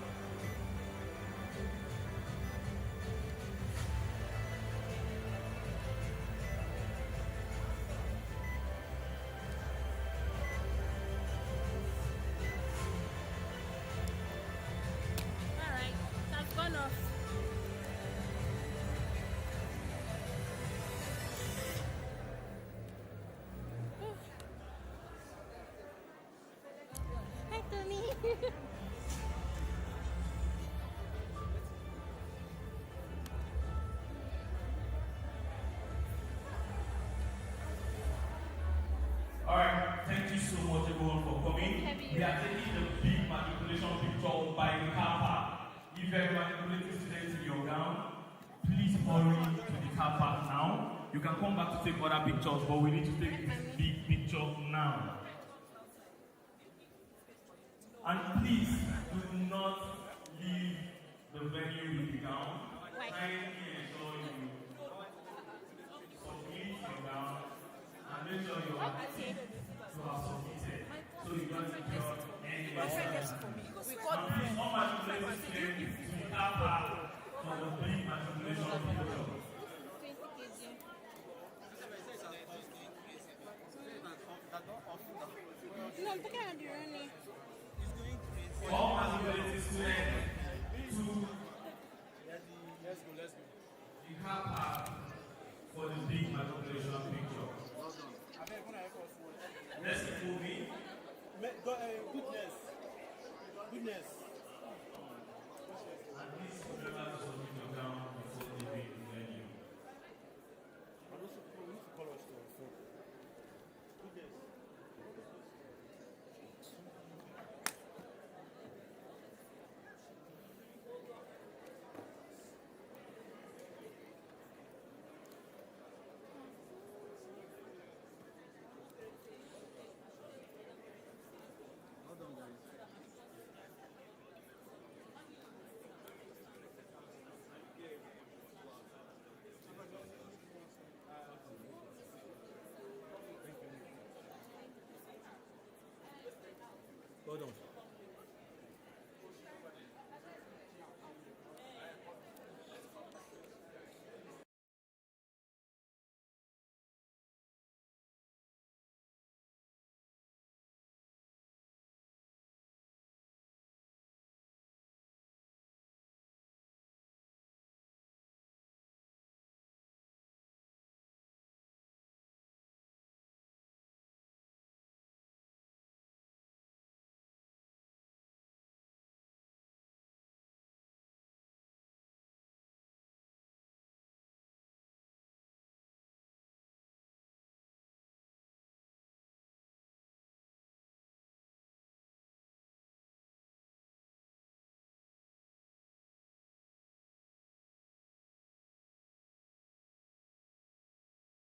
Alright, that's gone off. Hi, Tony. Alright, thank you so much everyone for coming. We are taking the big matriculation picture by the car park. If you're matriculating students in your gown, please hurry to the car park now. You can come back to take other pictures, but we need to take this big picture now. And please do not leave the venue with the gown. Kindly ensure you submit your gown and make sure you are submitted so you don't secure any extra. Please all matriculation students to the car park for the big matriculation picture. 20 kg. No, I'm talking about the running. All matriculating students to Let's go. the car park for the big matriculation picture. Let's keep moving. Goodness. And please remember to submit